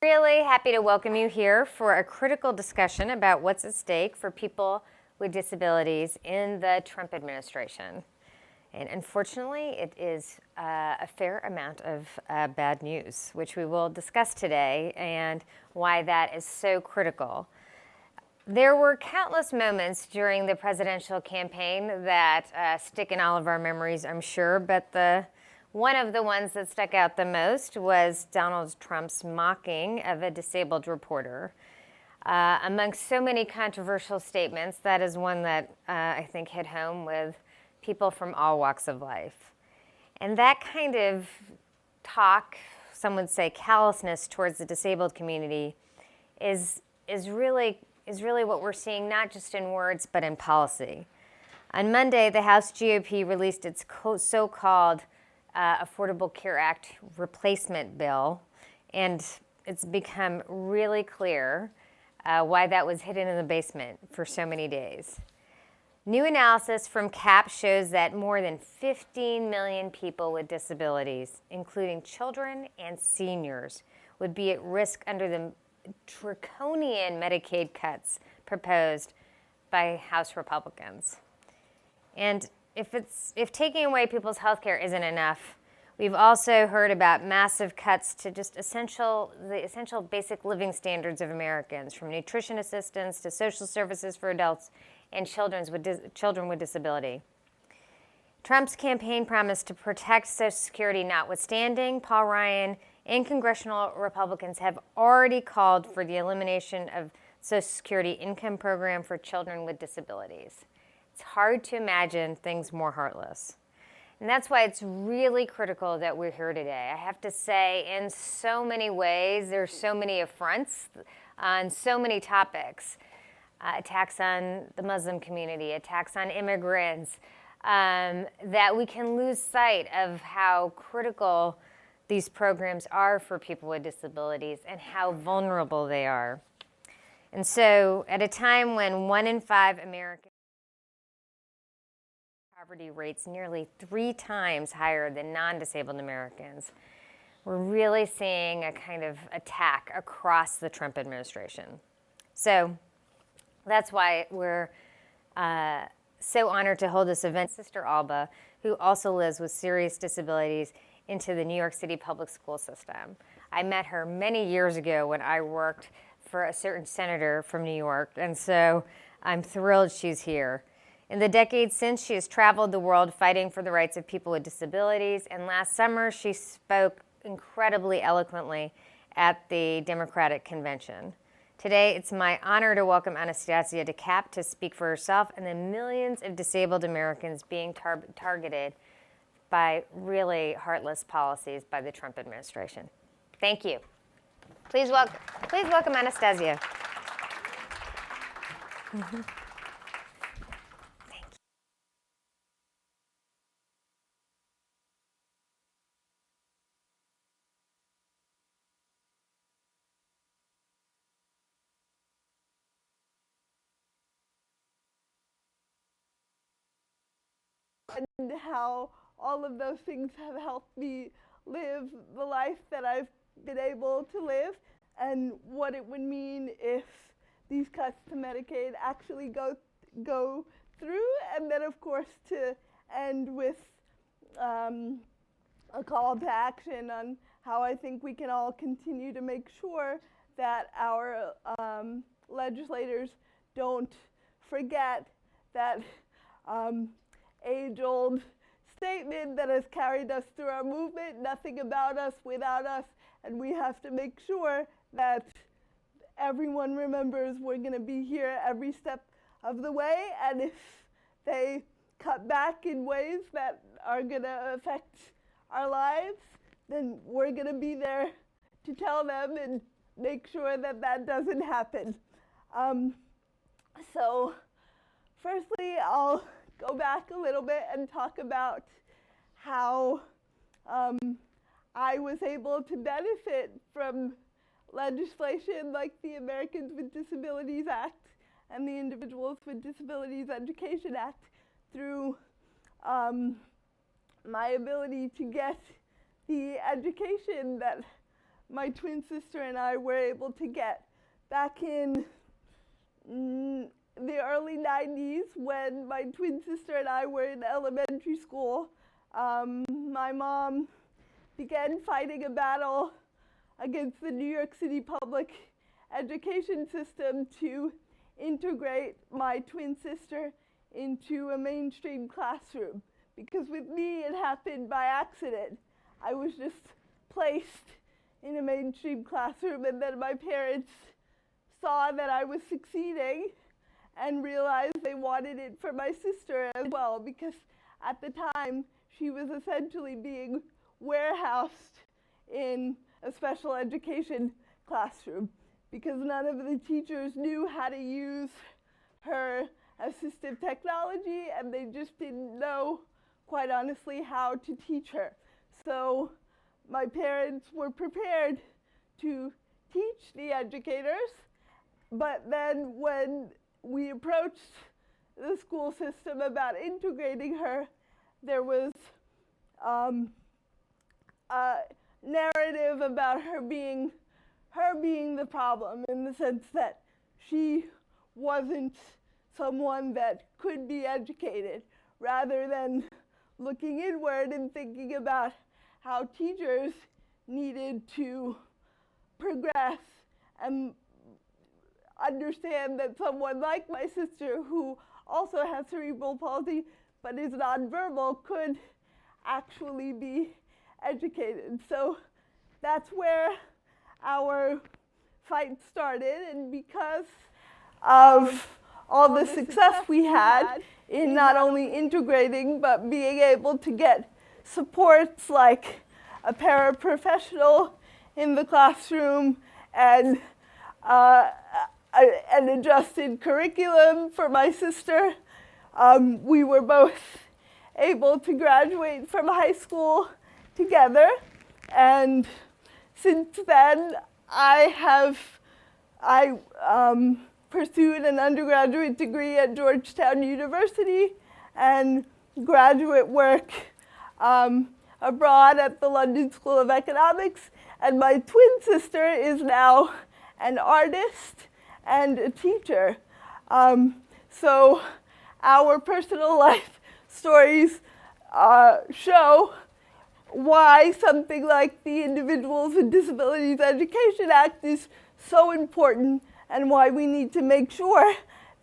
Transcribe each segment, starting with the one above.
Really happy to welcome you here for a critical discussion about what's at stake for people with disabilities in the Trump administration. And unfortunately, it is a fair amount of bad news, which we will discuss today and why that is so critical. There were countless moments during the presidential campaign that stick in all of our memories, I'm sure, but one of the ones that stuck out the most was Donald Trump's mocking of a disabled reporter. Amongst so many controversial statements, that is one that I think hit home with people from all walks of life. And that kind of talk, some would say callousness towards the disabled community, is really what we're seeing, not just in words, but in policy. On Monday, the House GOP released its so-called Affordable Care Act replacement bill, and it's become really clear why that was hidden in the basement for so many days. New analysis from CAP shows that more than 15 million people with disabilities, including children and seniors, would be at risk under the draconian Medicaid cuts proposed by House Republicans. And if taking away people's health care isn't enough, we've also heard about massive cuts to just the essential basic living standards of Americans, from nutrition assistance to social services for adults and children with disability. Trump's campaign promised to protect Social Security notwithstanding, Paul Ryan and congressional Republicans have already called for the elimination of Social Security Income program for children with disabilities. It's hard to imagine things more heartless. And that's why it's really critical that we're here today. I have to say, in so many ways, there's so many affronts on so many topics. Attacks on the Muslim community, attacks on immigrants, that we can lose sight of how critical these programs are for people with disabilities and how vulnerable they are. And so at a time when 1 in 5 Americans poverty rates nearly 3 times higher than non-disabled Americans, we're really seeing a kind of attack across the Trump administration. So that's why we're so honored to hold this event. Sister Alba, who also lives with serious disabilities, into the New York City public school system. I met her many years ago when I worked for a certain senator from New York, and so I'm thrilled she's here. In the decades since, she has traveled the world fighting for the rights of people with disabilities, and last summer she spoke incredibly eloquently at the Democratic Convention. Today, it's my honor to welcome Anastasia to CAP to speak for herself and the millions of disabled Americans being targeted by really heartless policies by the Trump administration. Thank you. Please welcome Anastasia. Mm-hmm. And how all of those things have helped me live the life that I've been able to live, and what it would mean if these cuts to Medicaid actually go through, and then of course to end with a call to action on how I think we can all continue to make sure that our legislators don't forget that age-old statement that has carried us through our movement: nothing about us without us. And we have to make sure that everyone remembers we're going to be here every step of the way, and if they cut back in ways that are going to affect our lives, then we're going to be there to tell them and make sure that that doesn't happen. So firstly, I'll go back a little bit and talk about how I was able to benefit from legislation like the Americans with Disabilities Act and the Individuals with Disabilities Education Act through my ability to get the education that my twin sister and I were able to get back in the early 90s when my twin sister and I were in elementary school. My mom began fighting a battle against the New York City public education system to integrate my twin sister into a mainstream classroom. Because with me, it happened by accident. I was just placed in a mainstream classroom, and then my parents saw that I was succeeding and realized they wanted it for my sister as well, because at the time, she was essentially being warehoused in a special education classroom because none of the teachers knew how to use her assistive technology, and they just didn't know, quite honestly, how to teach her. So my parents were prepared to teach the educators, but then when we approached the school system about integrating her, there was a narrative about her being the problem, in the sense that she wasn't someone that could be educated, rather than looking inward and thinking about how teachers needed to progress and understand that someone like my sister, who also has cerebral palsy but is nonverbal, could actually be educated. So that's where our fight started, and because of all the success we had in not only integrating but being able to get supports like a paraprofessional in the classroom and an adjusted curriculum for my sister, we were both able to graduate from high school together. And since then, I pursued an undergraduate degree at Georgetown University and graduate work abroad at the London School of Economics. And my twin sister is now an artist and a teacher. So our personal life stories show why something like the Individuals with Disabilities Education Act is so important, and why we need to make sure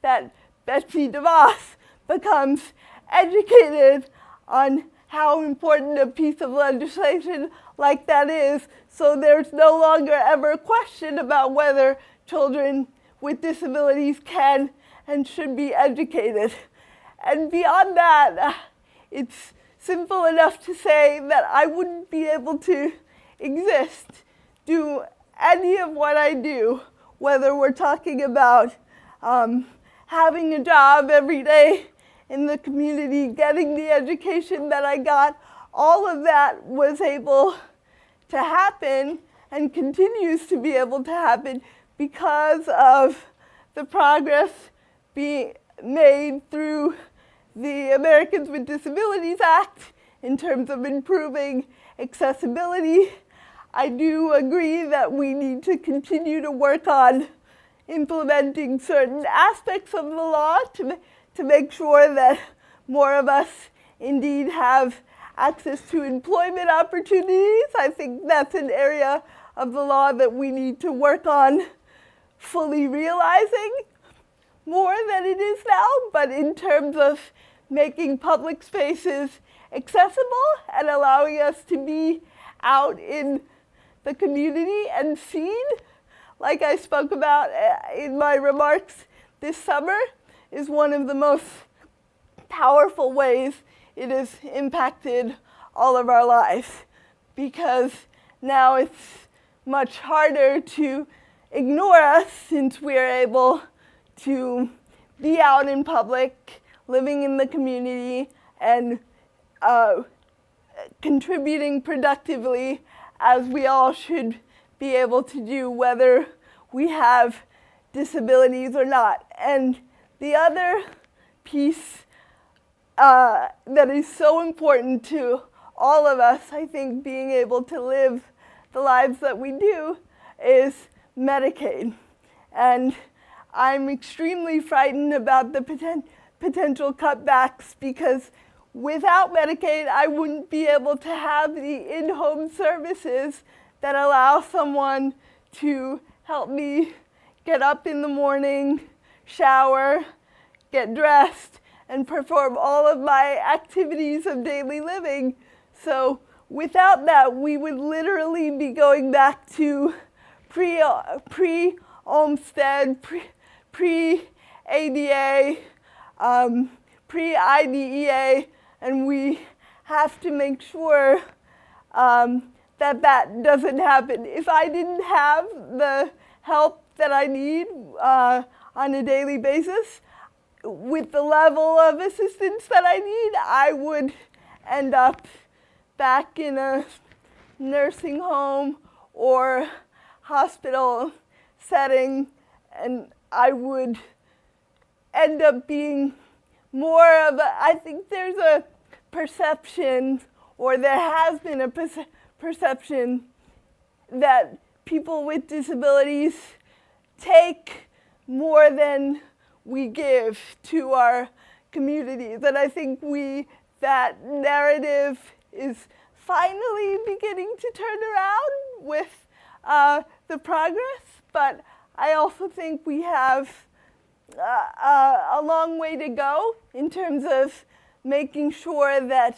that Betsy Devos becomes educated on how important a piece of legislation like that is, so there's no longer ever a question about whether children with disabilities can and should be educated. And beyond that, it's simple enough to say that I wouldn't be able to exist, do any of what I do, whether we're talking about having a job every day in the community, getting the education that I got. All of that was able to happen and continues to be able to happen because of the progress being made through the Americans with Disabilities Act in terms of improving accessibility. I do agree that we need to continue to work on implementing certain aspects of the law to make sure that more of us indeed have access to employment opportunities. I think that's an area of the law that we need to work on fully realizing more than it is now, but in terms of making public spaces accessible and allowing us to be out in the community and seen, like I spoke about in my remarks this summer, is one of the most powerful ways it has impacted all of our lives, because now it's much harder to ignore us since we're able to be out in public, living in the community, and contributing productively, as we all should be able to do, whether we have disabilities or not. And the other piece that is so important to all of us, I think, being able to live the lives that we do is Medicaid. And I'm extremely frightened about the potential cutbacks, because without Medicaid, I wouldn't be able to have the in-home services that allow someone to help me get up in the morning, shower, get dressed, and perform all of my activities of daily living. So without that, we would literally be going back to pre-Olmstead, pre-ADA, pre-IDEA, and we have to make sure that that doesn't happen. If I didn't have the help that I need on a daily basis, with the level of assistance that I need, I would end up back in a nursing home or hospital setting, and I would end up being more of a, I think there's a perception, or there has been a perception, that people with disabilities take more than we give to our communities. And I think that narrative is finally beginning to turn around with the progress, but I also think we have a long way to go in terms of making sure that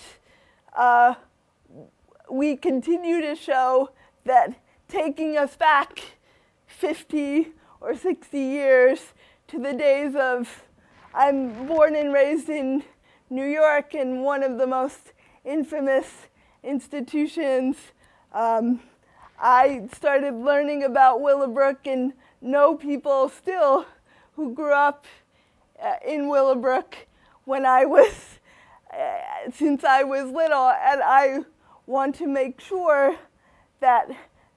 we continue to show that taking us back 50 or 60 years to the days of, I'm born and raised in New York, and one of the most infamous institutions. I started learning about Willowbrook and know people still who grew up in Willowbrook when I was, since I was little, and I want to make sure that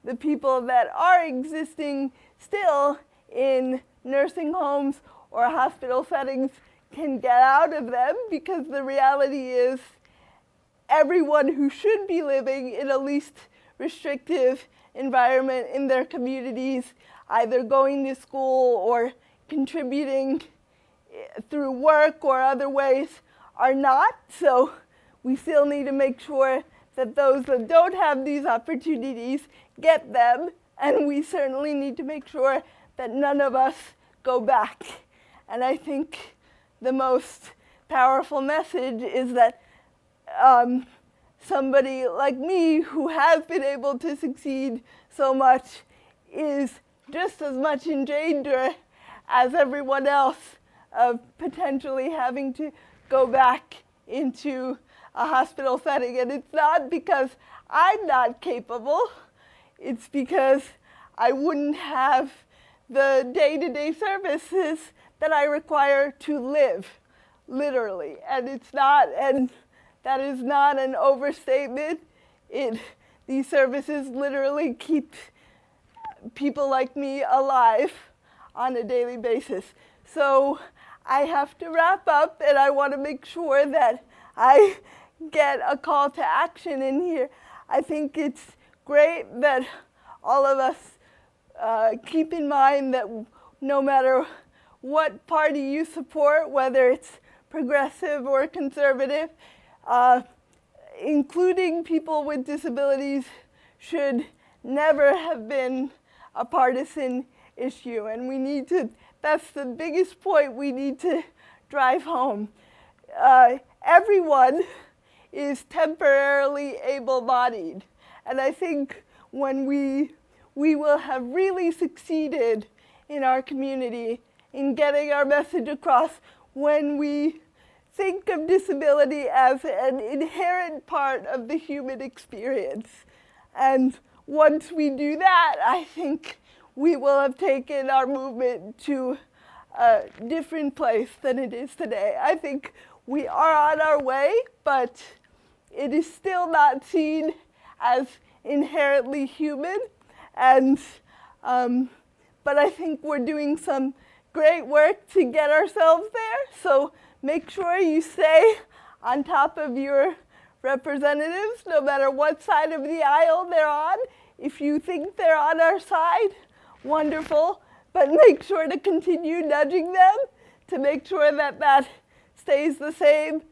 the people that are existing still in nursing homes or hospital settings can get out of them, because the reality is everyone who should be living in a least restrictive environment in their communities, either going to school or contributing through work or other ways, are not. So we still need to make sure that those that don't have these opportunities get them, and we certainly need to make sure that none of us go back. And I think the most powerful message is that somebody like me who has been able to succeed so much is just as much in danger as everyone else of potentially having to go back into a hospital setting. And it's not because I'm not capable, it's because I wouldn't have the day-to-day services that I require to live, literally. And it's not, and that is not an overstatement. These services literally keep people like me alive on a daily basis. So I have to wrap up, and I want to make sure that I get a call to action in here. I think it's great that all of us keep in mind that no matter what party you support, whether it's progressive or conservative, including people with disabilities should never have been a partisan issue. And we need to, that's the biggest point we need to drive home. Everyone is temporarily able-bodied. And I think when we will have really succeeded in our community in getting our message across when we think of disability as an inherent part of the human experience. And once we do that, I think we will have taken our movement to a different place than it is today. I think we are on our way, but it is still not seen as inherently human. And but I think we're doing some great work to get ourselves there. So make sure you stay on top of your representatives, no matter what side of the aisle they're on. If you think they're on our side, wonderful, but make sure to continue nudging them to make sure that that stays the same.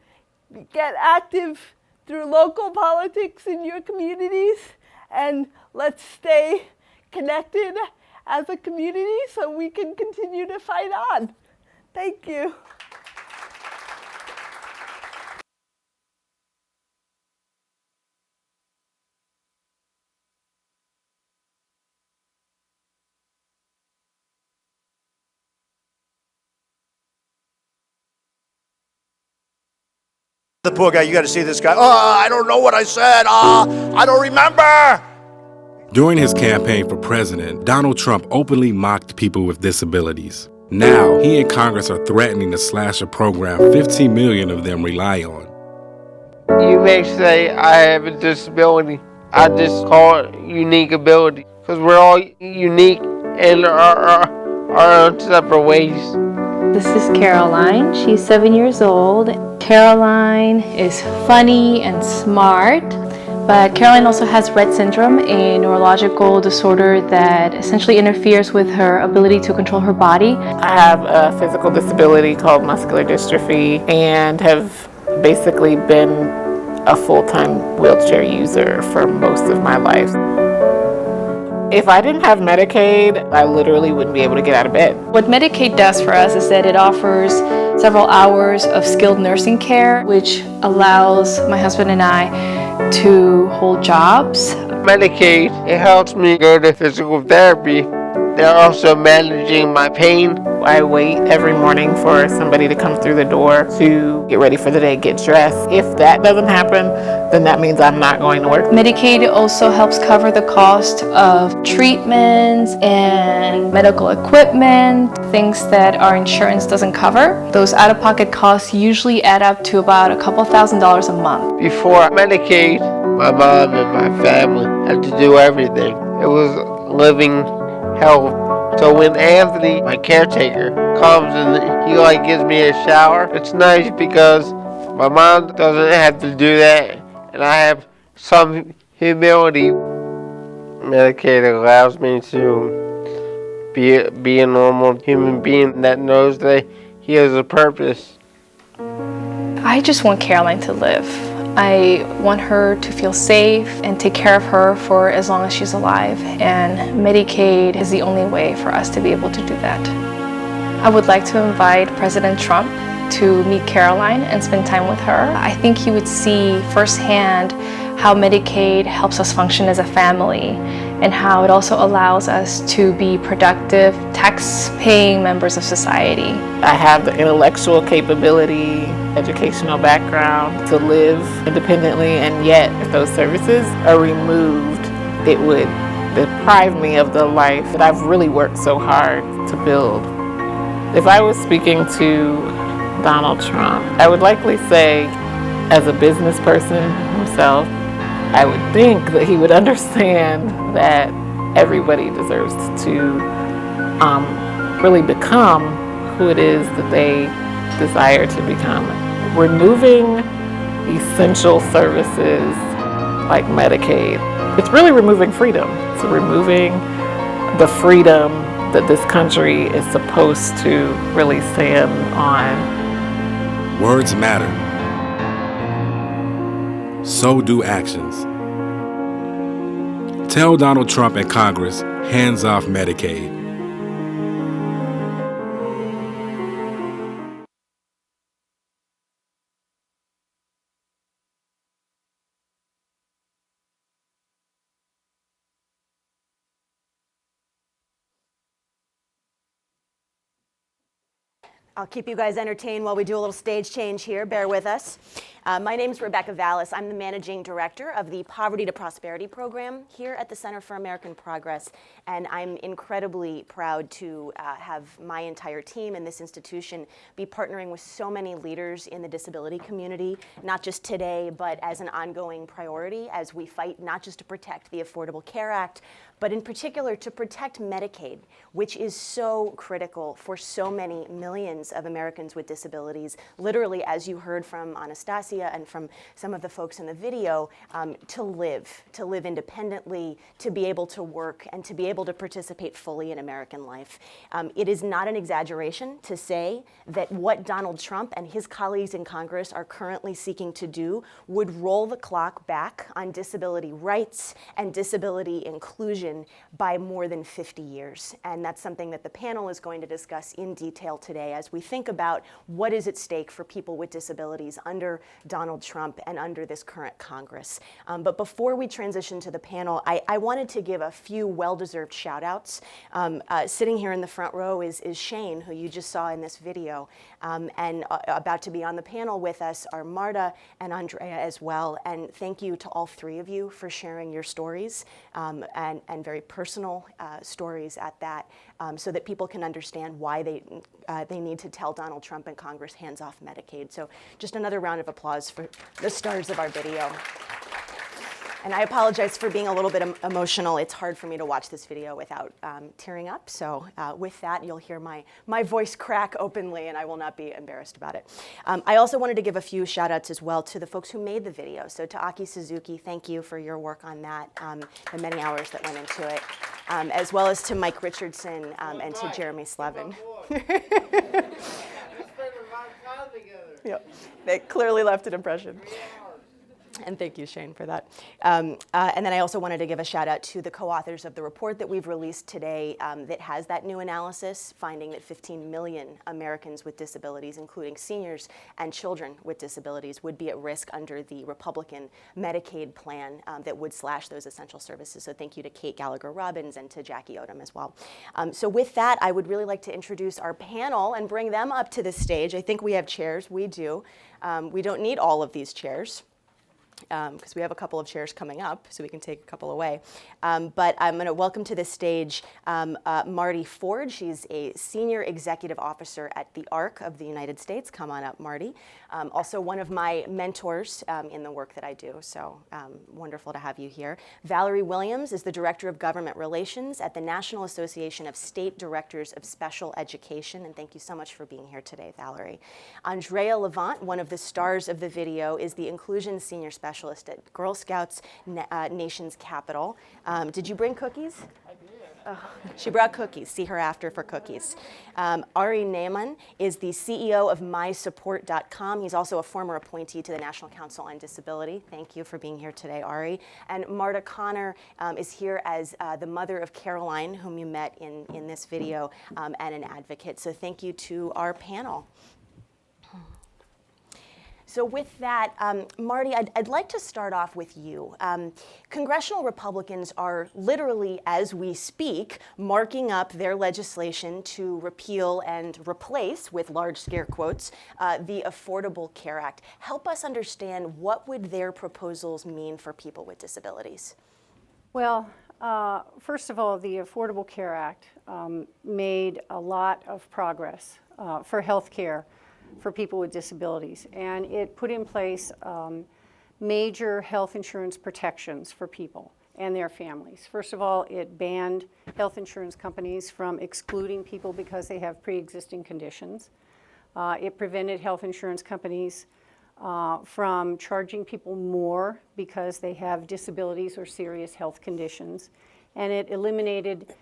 Get active through local politics in your communities, and let's stay connected as a community so we can continue to fight on. Thank you. The poor guy, you got to see this guy. Oh, I don't know what I said. I don't remember. During his campaign for president, Donald Trump openly mocked people with disabilities. Now, he and Congress are threatening to slash a program 15 million of them rely on. You may say I have a disability. I just call it unique ability because we're all unique in our own separate ways. This is Caroline. She's 7 years old. Caroline is funny and smart, but Caroline also has Rett syndrome, a neurological disorder that essentially interferes with her ability to control her body. I have a physical disability called muscular dystrophy and have basically been a full-time wheelchair user for most of my life. If I didn't have Medicaid, I literally wouldn't be able to get out of bed. What Medicaid does for us is that it offers several hours of skilled nursing care, which allows my husband and I to hold jobs. Medicaid, it helps me go to physical therapy. They're also managing my pain. I wait every morning for somebody to come through the door to get ready for the day, get dressed. If that doesn't happen, then that means I'm not going to work. Medicaid also helps cover the cost of treatments and medical equipment, things that our insurance doesn't cover. Those out-of-pocket costs usually add up to about a couple $1,000s a month. Before Medicaid, my mom and my family had to do everything. It was living hell. So when Anthony, my caretaker, comes and he gives me a shower, it's nice because my mom doesn't have to do that and I have some humility. Medicaid allows me to be a normal human being that knows that he has a purpose. I just want Caroline to live. I want her to feel safe and take care of her for as long as she's alive, and Medicaid is the only way for us to be able to do that. I would like to invite President Trump to meet Caroline and spend time with her. I think he would see firsthand how Medicaid helps us function as a family and how it also allows us to be productive, tax-paying members of society. I have the intellectual capability, educational background to live independently, and yet if those services are removed, it would deprive me of the life that I've really worked so hard to build. If I was speaking to Donald Trump, I would likely say, as a business person himself, I would think that he would understand that everybody deserves to really become who it is that they desire to become. Removing essential services like Medicaid, it's really removing freedom. It's removing the freedom that this country is supposed to really stand on. Words matter. So do actions. Tell Donald Trump and Congress, hands off Medicaid. I'll keep you guys entertained while we do a little stage change here. Bear with us. My name is Rebecca Vallis. I'm the Managing Director of the Poverty to Prosperity program here at the Center for American Progress. And I'm incredibly proud to have my entire team in this institution be partnering with so many leaders in the disability community, not just today, but as an ongoing priority as we fight not just to protect the Affordable Care Act, but in particular to protect Medicaid, which is so critical for so many millions of Americans with disabilities, literally, as you heard from Anastasia and from some of the folks in the video, to live independently, to be able to work, and to be able to participate fully in American life. It is not an exaggeration to say that what Donald Trump and his colleagues in Congress are currently seeking to do would roll the clock back on disability rights and disability inclusion by more than 50 years. And that's something that the panel is going to discuss in detail today as we think about what is at stake for people with disabilities under Donald Trump and under this current Congress. But before we transition to the panel, I wanted to give a few well-deserved shout-outs. Sitting here in the front row is Shane, who you just saw in this video, and about to be on the panel with us are Marta and Andrea as well. And thank you to all three of you for sharing your stories, and very personal stories at that, so that people can understand why they need to tell Donald Trump and Congress hands off Medicaid. So just another round of applause for the stars of our video. And I apologize for being a little bit emotional. It's hard for me to watch this video without tearing up. So with that, you'll hear my voice crack openly, and I will not be embarrassed about it. I also wanted to give a few shout outs as well to the folks who made the video. So to Aki Suzuki, thank you for your work on that, the many hours that went into it, as well as to Mike Richardson and to Jeremy Slevin. Yep. They clearly left an impression. And thank you, Shane, for that. And then I also wanted to give a shout out to the co-authors of the report that we've released today that has that new analysis, finding that 15 million Americans with disabilities, including seniors and children with disabilities, would be at risk under the Republican Medicaid plan that would slash those essential services. So thank you to Kate Gallagher-Robbins and to Jackie Odom as well. So with that, I would really like to introduce our panel and bring them up to the stage. I think we have chairs. We do. We don't need all of these chairs, because we have a couple of chairs coming up, so we can take a couple away. But I'm going to welcome to the stage Marty Ford. She's a senior executive officer at the ARC of the United States. Come on up, Marty. Also one of my mentors in the work that I do, so wonderful to have you here. Valerie Williams is the Director of Government Relations at the National Association of State Directors of Special Education, and thank you so much for being here today, Valerie. Andrea Levant, one of the stars of the video, is the Inclusion Senior Specialist at Girl Scouts Nation's Capital. Did you bring cookies? I did. Oh, she brought cookies. See her after for cookies. Ari Neyman is the CEO of MySupport.com. He's also a former appointee to the National Council on Disability. Thank you for being here today, Ari. And Marta Connor is here as the mother of Caroline, whom you met in this video, and an advocate. So thank you to our panel. So with that, Marty, I'd like to start off with you. Congressional Republicans are literally, as we speak, marking up their legislation to repeal and replace, with large scare quotes, the Affordable Care Act. Help us understand, what would their proposals mean for people with disabilities? Well, first of all, the Affordable Care Act made a lot of progress for health care for people with disabilities, and it put in place major health insurance protections for people and their families. First of all, it banned health insurance companies from excluding people because they have pre-existing conditions. It prevented health insurance companies from charging people more because they have disabilities or serious health conditions, and it eliminated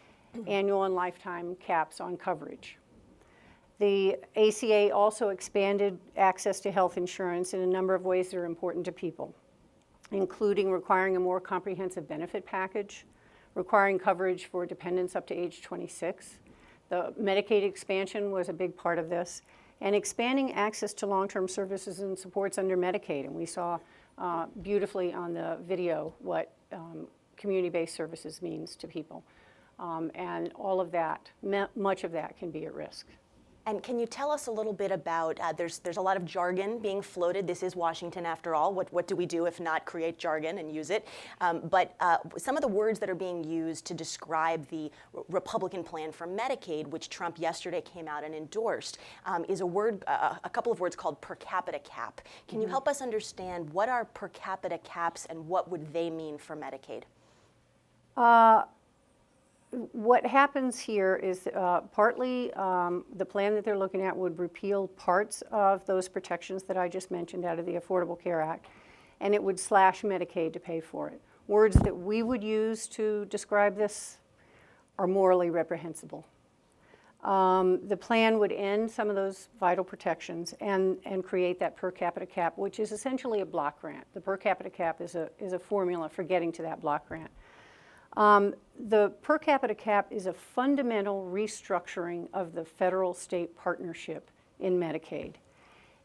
annual and lifetime caps on coverage. The ACA also expanded access to health insurance in a number of ways that are important to people, including requiring a more comprehensive benefit package, requiring coverage for dependents up to age 26. The Medicaid expansion was a big part of this, and expanding access to long-term services and supports under Medicaid. And we saw beautifully on the video what community-based services means to people. And all of that, much of that can be at risk. And can you tell us a little bit about, there's a lot of jargon being floated. This is Washington after all. What do we do if not create jargon and use it? But some of the words that are being used to describe the Republican plan for Medicaid, which Trump yesterday came out and endorsed, is a couple of words called per capita cap. Can you help us understand, what are per capita caps and what would they mean for Medicaid? what happens here is partly the plan that they're looking at would repeal parts of those protections that I just mentioned out of the Affordable Care Act, and it would slash Medicaid to pay for it. Words that we would use to describe this are morally reprehensible. The plan would end some of those vital protections and create that per capita cap, which is essentially a block grant. The per capita cap is a formula for getting to that block grant. The per capita cap is a fundamental restructuring of the federal-state partnership in Medicaid.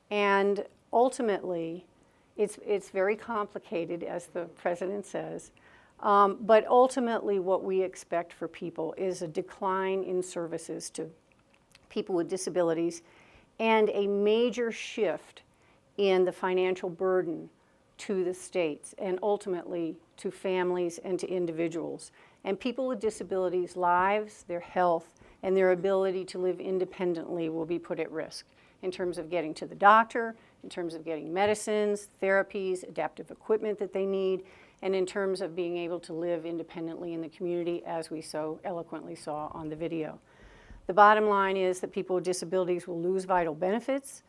And ultimately, it's very complicated, as the president says, but ultimately what we expect for people is a decline in services to people with disabilities and a major shift in the financial burden to the states and ultimately to families and to individuals. And people with disabilities' lives, their health, and their ability to live independently will be put at risk in terms of getting to the doctor, in terms of getting medicines, therapies, adaptive equipment that they need, and in terms of being able to live independently in the community, as we so eloquently saw on the video. The bottom line is that people with disabilities will lose vital benefits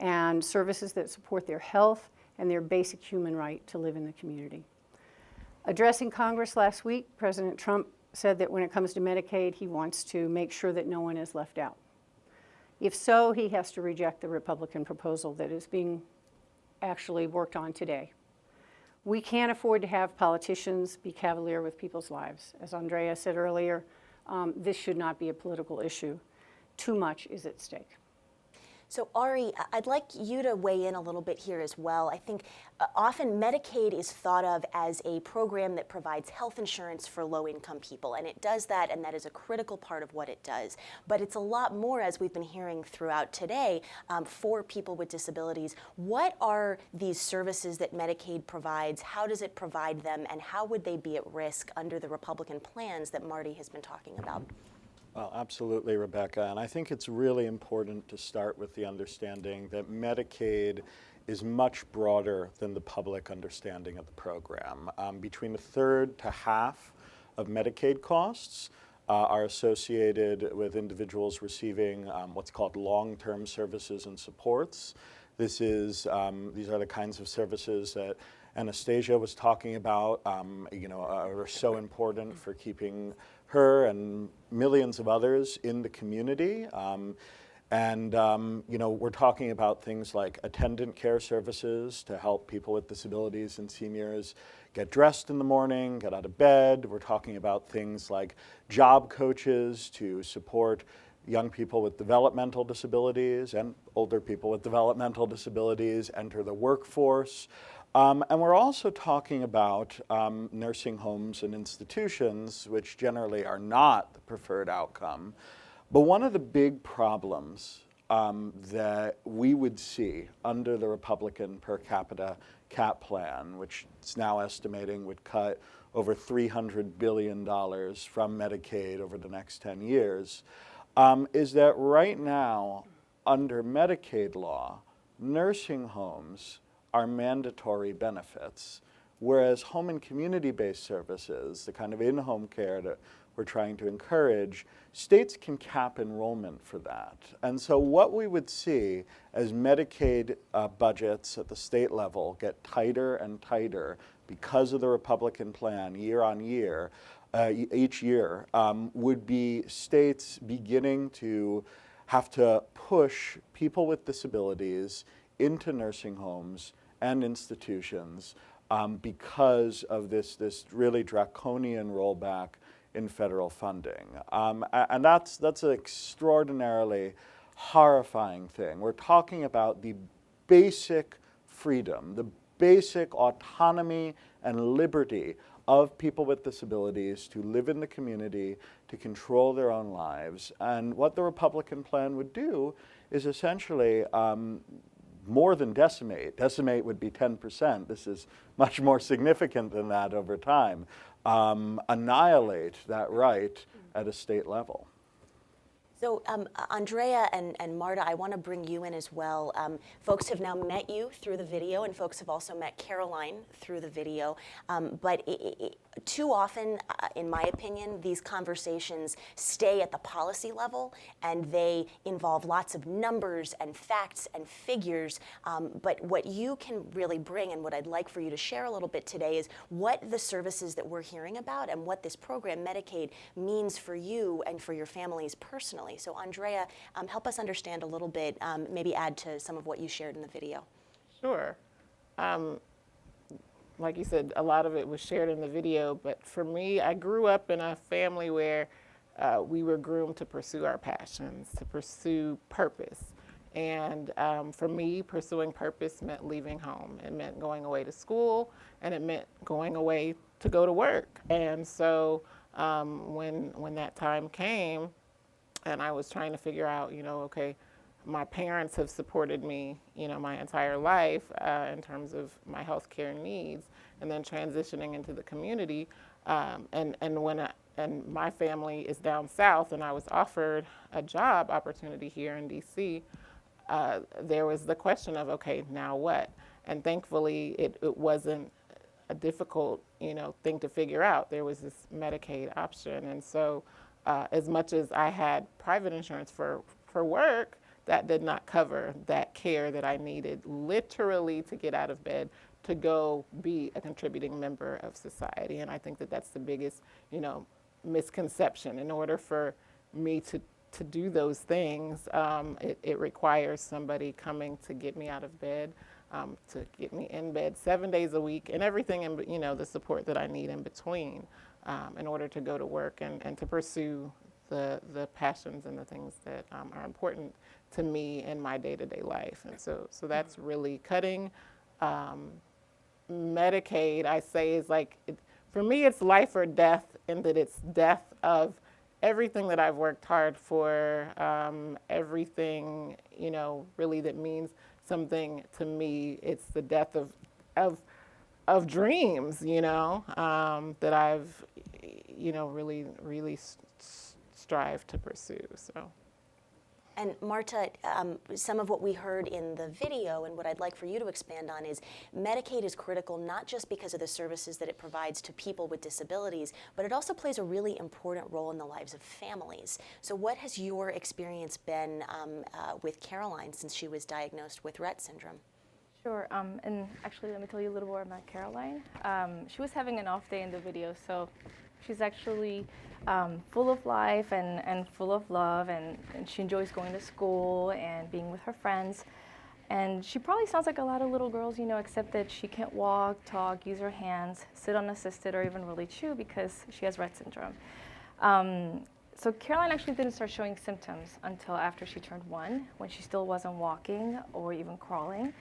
and services that support their health and their basic human right to live in the community. Addressing Congress last week, President Trump said that when it comes to Medicaid, he wants to make sure that no one is left out. If so, he has to reject the Republican proposal that is being actually worked on today. We can't afford to have politicians be cavalier with people's lives. As Andrea said earlier, this should not be a political issue. Too much is at stake. So Ari, I'd like you to weigh in a little bit here as well. I think often Medicaid is thought of as a program that provides health insurance for low-income people, and it does that, and that is a critical part of what it does. But it's a lot more, as we've been hearing throughout today, for people with disabilities. What are these services that Medicaid provides? How does it provide them, and how would they be at risk under the Republican plans that Marty has been talking about? Well, absolutely, Rebecca. And I think it's really important to start with the understanding that Medicaid is much broader than the public understanding of the program. Between a third to half of Medicaid costs are associated with individuals receiving what's called long-term services and supports. These are the kinds of services that Anastasia was talking about, are so important for keeping her and millions of others in the community. We're talking about things like attendant care services to help people with disabilities and seniors get dressed in the morning, get out of bed. We're talking about things like job coaches to support young people with developmental disabilities and older people with developmental disabilities enter the workforce. And we're also talking about nursing homes and institutions, which generally are not the preferred outcome. But one of the big problems that we would see under the Republican per capita cap plan, which it's now estimating would cut over $300 billion from Medicaid over the next 10 years, is that right now, under Medicaid law, nursing homes are mandatory benefits, whereas home and community-based services, the kind of in-home care that we're trying to encourage, states can cap enrollment for that. And so what we would see as Medicaid budgets at the state level get tighter and tighter because of the Republican plan year on year, each year, would be states beginning to have to push people with disabilities into nursing homes and institutions because of this really draconian rollback in federal funding. And that's an extraordinarily horrifying thing. We're talking about the basic freedom, the basic autonomy and liberty of people with disabilities to live in the community, to control their own lives. And what the Republican plan would do is essentially more than decimate. Decimate would be 10%. This is much more significant than that over time. Annihilate that right at a state level. So Andrea and Marta, I want to bring you in as well. Folks have now met you through the video, and folks have also met Caroline through the video. But too often, in my opinion, these conversations stay at the policy level, and they involve lots of numbers and facts and figures. But what you can really bring, and what I'd like for you to share a little bit today, is what the services that we're hearing about and what this program, Medicaid, means for you and for your families personally. So Andrea, help us understand a little bit, maybe add to some of what you shared in the video. Sure. Like you said, a lot of it was shared in the video, but for me, I grew up in a family where we were groomed to pursue our passions, to pursue purpose. And for me, pursuing purpose meant leaving home. It meant going away to school, and it meant going away to go to work. And so when that time came, and I was trying to figure out, okay, my parents have supported me, my entire life in terms of my healthcare needs, and then transitioning into the community. And my family is down south, and I was offered a job opportunity here in DC. There was the question of, okay, now what? And thankfully, it wasn't a difficult, thing to figure out. There was this Medicaid option, and so as much as I had private insurance for work, that did not cover that care that I needed literally to get out of bed to go be a contributing member of society. And I think that that's the biggest, misconception. In order for me to do those things, it requires somebody coming to get me out of bed, to get me in bed 7 days a week, and everything, the support that I need in between. In order to go to work and to pursue the passions and the things that are important to me in my day-to-day life. And so that's really cutting. Medicaid, I say, is for me, it's life or death, in that it's death of everything that I've worked hard for, everything, really that means something to me. It's the death of dreams, that I've, really strive to pursue. So. And Marta, some of what we heard in the video and what I'd like for you to expand on is Medicaid is critical not just because of the services that it provides to people with disabilities, but it also plays a really important role in the lives of families. So what has your experience been with Caroline since she was diagnosed with Rett syndrome? Sure, and actually let me tell you a little more about Caroline. She was having an off day in the video, so she's actually full of life and full of love, and she enjoys going to school and being with her friends. And she probably sounds like a lot of little girls, except that she can't walk, talk, use her hands, sit unassisted, or even really chew because she has Rett syndrome. So Caroline actually didn't start showing symptoms until after she turned 1, when she still wasn't walking or even crawling.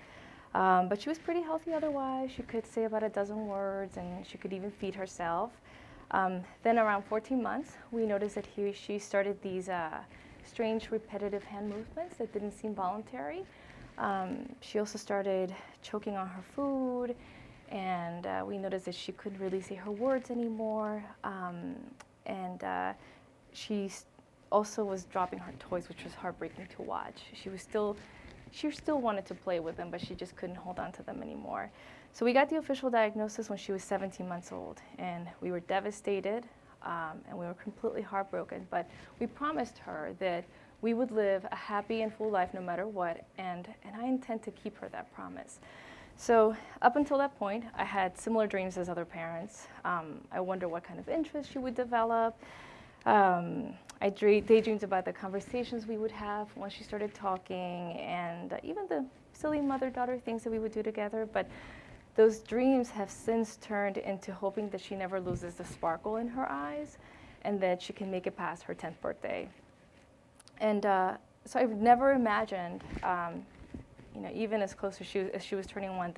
But she was pretty healthy otherwise. She could say about a dozen words, and she could even feed herself. Then around 14 months, we noticed that she started these strange repetitive hand movements that didn't seem voluntary. She also started choking on her food, and we noticed that she couldn't really say her words anymore. She also was dropping her toys, which was heartbreaking to watch. She still wanted to play with them, but she just couldn't hold on to them anymore. So we got the official diagnosis when she was 17 months old, and we were devastated, and we were completely heartbroken. But we promised her that we would live a happy and full life no matter what, and I intend to keep her that promise. So up until that point, I had similar dreams as other parents. I wondered what kind of interest she would develop. I daydreamed about the conversations we would have once she started talking, and even the silly mother-daughter things that we would do together. But those dreams have since turned into hoping that she never loses the sparkle in her eyes and that she can make it past her 10th birthday. And so I've never imagined, even as close as she was turning 1,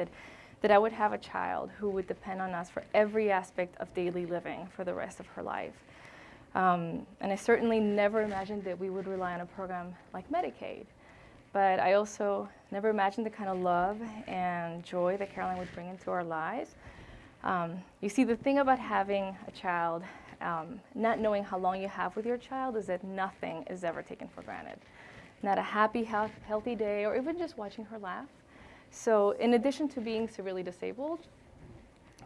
that I would have a child who would depend on us for every aspect of daily living for the rest of her life. And I certainly never imagined that we would rely on a program like Medicaid. But I also never imagined the kind of love and joy that Caroline would bring into our lives. You see, the thing about having a child not knowing how long you have with your child is that nothing is ever taken for granted. Not a happy, healthy day, or even just watching her laugh. So in addition to being severely disabled,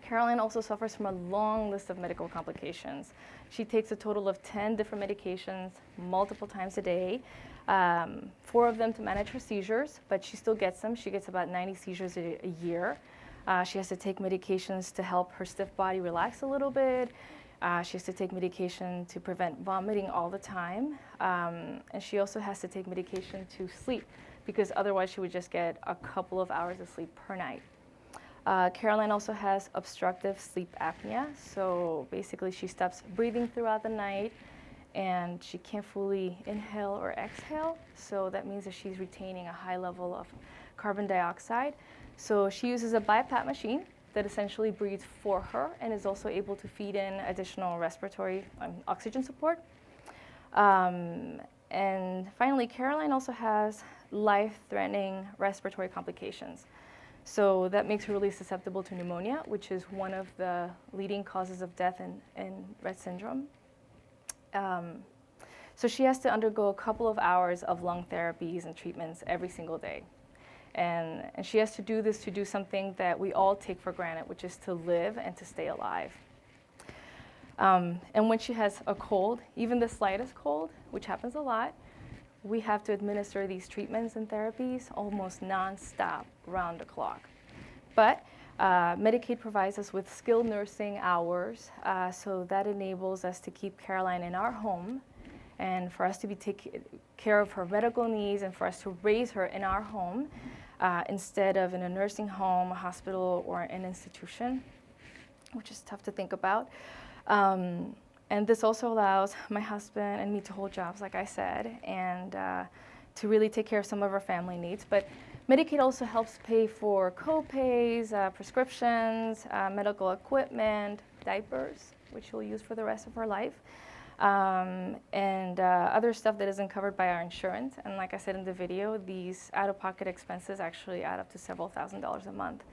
Caroline also suffers from a long list of medical complications. She takes a total of 10 different medications multiple times a day, 4 of them to manage her seizures, but she still gets them. She gets about 90 seizures a year. She has to take medications to help her stiff body relax a little bit. She has to take medication to prevent vomiting all the time. And she also has to take medication to sleep, because otherwise she would just get a couple of hours of sleep per night. Caroline also has obstructive sleep apnea, so basically she stops breathing throughout the night and she can't fully inhale or exhale, so that means that she's retaining a high level of carbon dioxide. So she uses a BiPAP machine that essentially breathes for her and is also able to feed in additional respiratory oxygen support. And finally, Caroline also has life-threatening respiratory complications. So that makes her really susceptible to pneumonia, which is one of the leading causes of death in Rett syndrome. So she has to undergo a couple of hours of lung therapies and treatments every single day. And she has to do this to do something that we all take for granted, which is to live and to stay alive. And when she has a cold, even the slightest cold, which happens a lot, we have to administer these treatments and therapies almost nonstop, round the clock. But Medicaid provides us with skilled nursing hours, so that enables us to keep Caroline in our home and for us to be taking care of her medical needs and for us to raise her in our home instead of in a nursing home, a hospital, or an institution, which is tough to think about. And this also allows my husband and me to hold jobs, like I said, and to really take care of some of our family needs. But Medicaid also helps pay for co-pays, prescriptions, medical equipment, diapers, which she'll use for the rest of her life, and other stuff that isn't covered by our insurance. And like I said in the video, these out-of-pocket expenses actually add up to several $1,000s a month.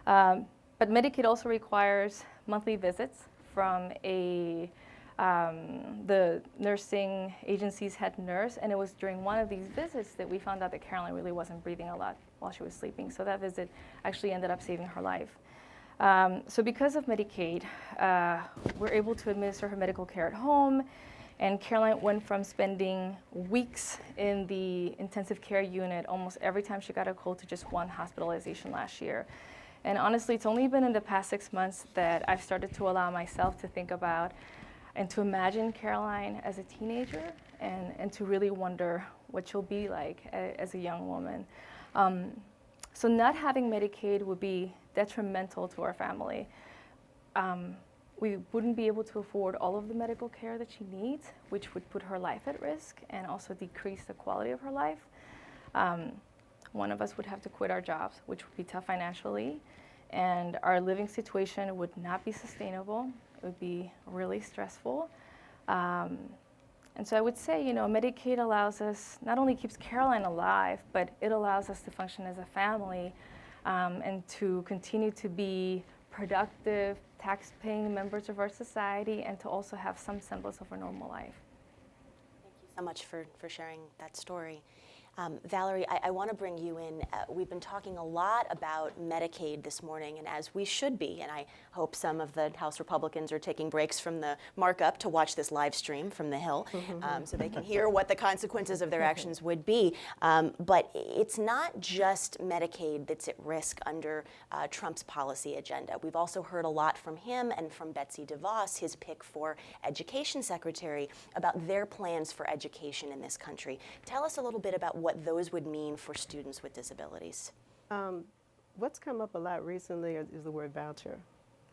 But Medicaid also requires monthly visits from the nursing agency's head nurse, and it was during one of these visits that we found out that Caroline really wasn't breathing a lot while she was sleeping, so that visit actually ended up saving her life. So because of Medicaid, we're able to administer her medical care at home, and Caroline went from spending weeks in the intensive care unit almost every time she got a cold to just 1 hospitalization last year. And honestly, it's only been in the past 6 months that I've started to allow myself to think about and to imagine Caroline as a teenager and to really wonder what she'll be like as a young woman. So not having Medicaid would be detrimental to our family. We wouldn't be able to afford all of the medical care that she needs, which would put her life at risk and also decrease the quality of her life. One of us would have to quit our jobs, which would be tough financially, and our living situation would not be sustainable. It would be really stressful. And so I would say, Medicaid allows us, not only keeps Caroline alive, but it allows us to function as a family and to continue to be productive, tax-paying members of our society and to also have some semblance of a normal life. Thank you so much for sharing that story. Valerie, I want to bring you in. We've been talking a lot about Medicaid this morning, and as we should be, and I hope some of the House Republicans are taking breaks from the markup to watch this live stream from the Hill so they can hear what the consequences of their actions would be. But it's not just Medicaid that's at risk under Trump's policy agenda. We've also heard a lot from him and from Betsy Devos, his pick for Education Secretary, about their plans for education in this country. Tell us a little bit about what those would mean for students with disabilities. What's come up a lot recently is the word voucher.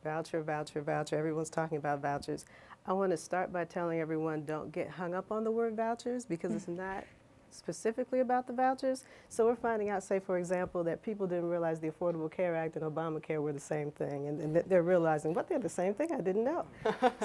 Voucher, voucher, voucher. Everyone's talking about vouchers. I want to start by telling everyone don't get hung up on the word vouchers because it's not specifically about the vouchers. So we're finding out, say, for example, that people didn't realize the Affordable Care Act and Obamacare were the same thing. And they're realizing, what, they're the same thing? I didn't know.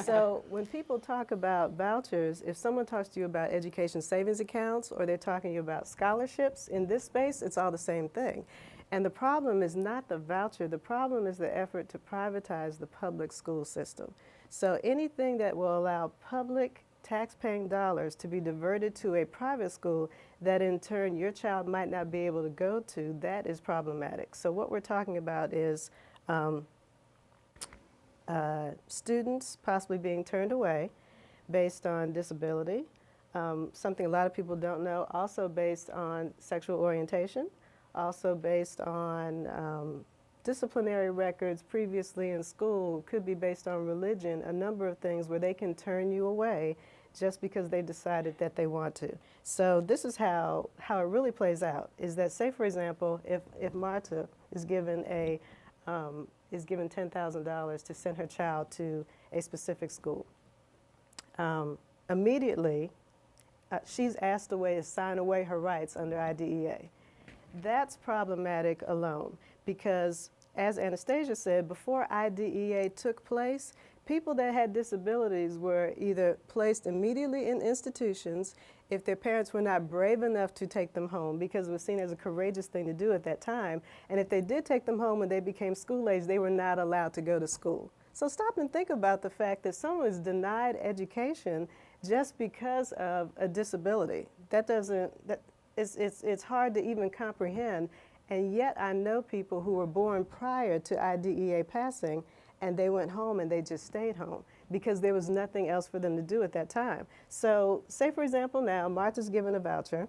So when people talk about vouchers, if someone talks to you about education savings accounts or they're talking to you about scholarships in this space, it's all the same thing. And the problem is not the voucher, the problem is the effort to privatize the public school system. So anything that will allow public tax-paying dollars to be diverted to a private school that in turn your child might not be able to go to, that is problematic. So what we're talking about is students possibly being turned away based on disability, something a lot of people don't know, also based on sexual orientation, also based on disciplinary records previously in school, could be based on religion, a number of things where they can turn you away just because they decided that they want to. So this is how it really plays out, is that, say for example, if Marta is given $10,000 to send her child to a specific school, immediately she's asked to sign away her rights under IDEA. That's problematic alone because, as Anastasia said, before IDEA took place, people that had disabilities were either placed immediately in institutions if their parents were not brave enough to take them home, because it was seen as a courageous thing to do at that time. And if they did take them home when they became school age, they were not allowed to go to school. So stop and think about the fact that someone is denied education just because of a disability. It's hard to even comprehend. And yet I know people who were born prior to IDEA passing, and they went home and they just stayed home because there was nothing else for them to do at that time. So say, for example, now Martha's given a voucher.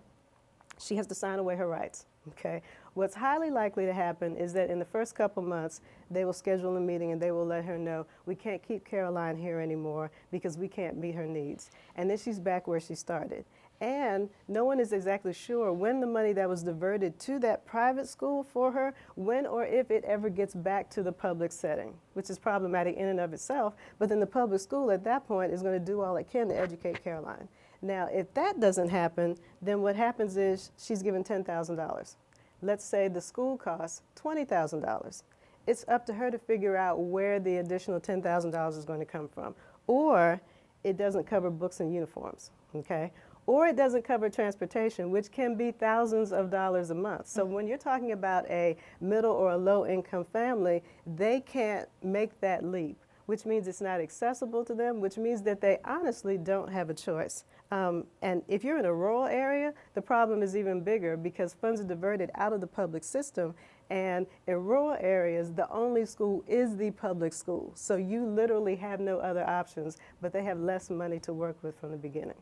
She has to sign away her rights, okay? What's highly likely to happen is that in the first couple months, they will schedule a meeting and they will let her know, we can't keep Caroline here anymore because we can't meet her needs. And then she's back where she started. And no one is exactly sure when the money that was diverted to that private school for her, when or if it ever gets back to the public setting, which is problematic in and of itself. But then the public school at that point is going to do all it can to educate Caroline. Now, if that doesn't happen, then what happens is she's given $10,000. Let's say the school costs $20,000. It's up to her to figure out where the additional $10,000 is going to come from. Or it doesn't cover books and uniforms, okay? Or it doesn't cover transportation, which can be thousands of dollars a month. So when you're talking about a middle or a low income family, they can't make that leap, which means it's not accessible to them, which means that they honestly don't have a choice. And if you're in a rural area, the problem is even bigger because funds are diverted out of the public system. And in rural areas, the only school is the public school. So you literally have no other options, but they have less money to work with from the beginning.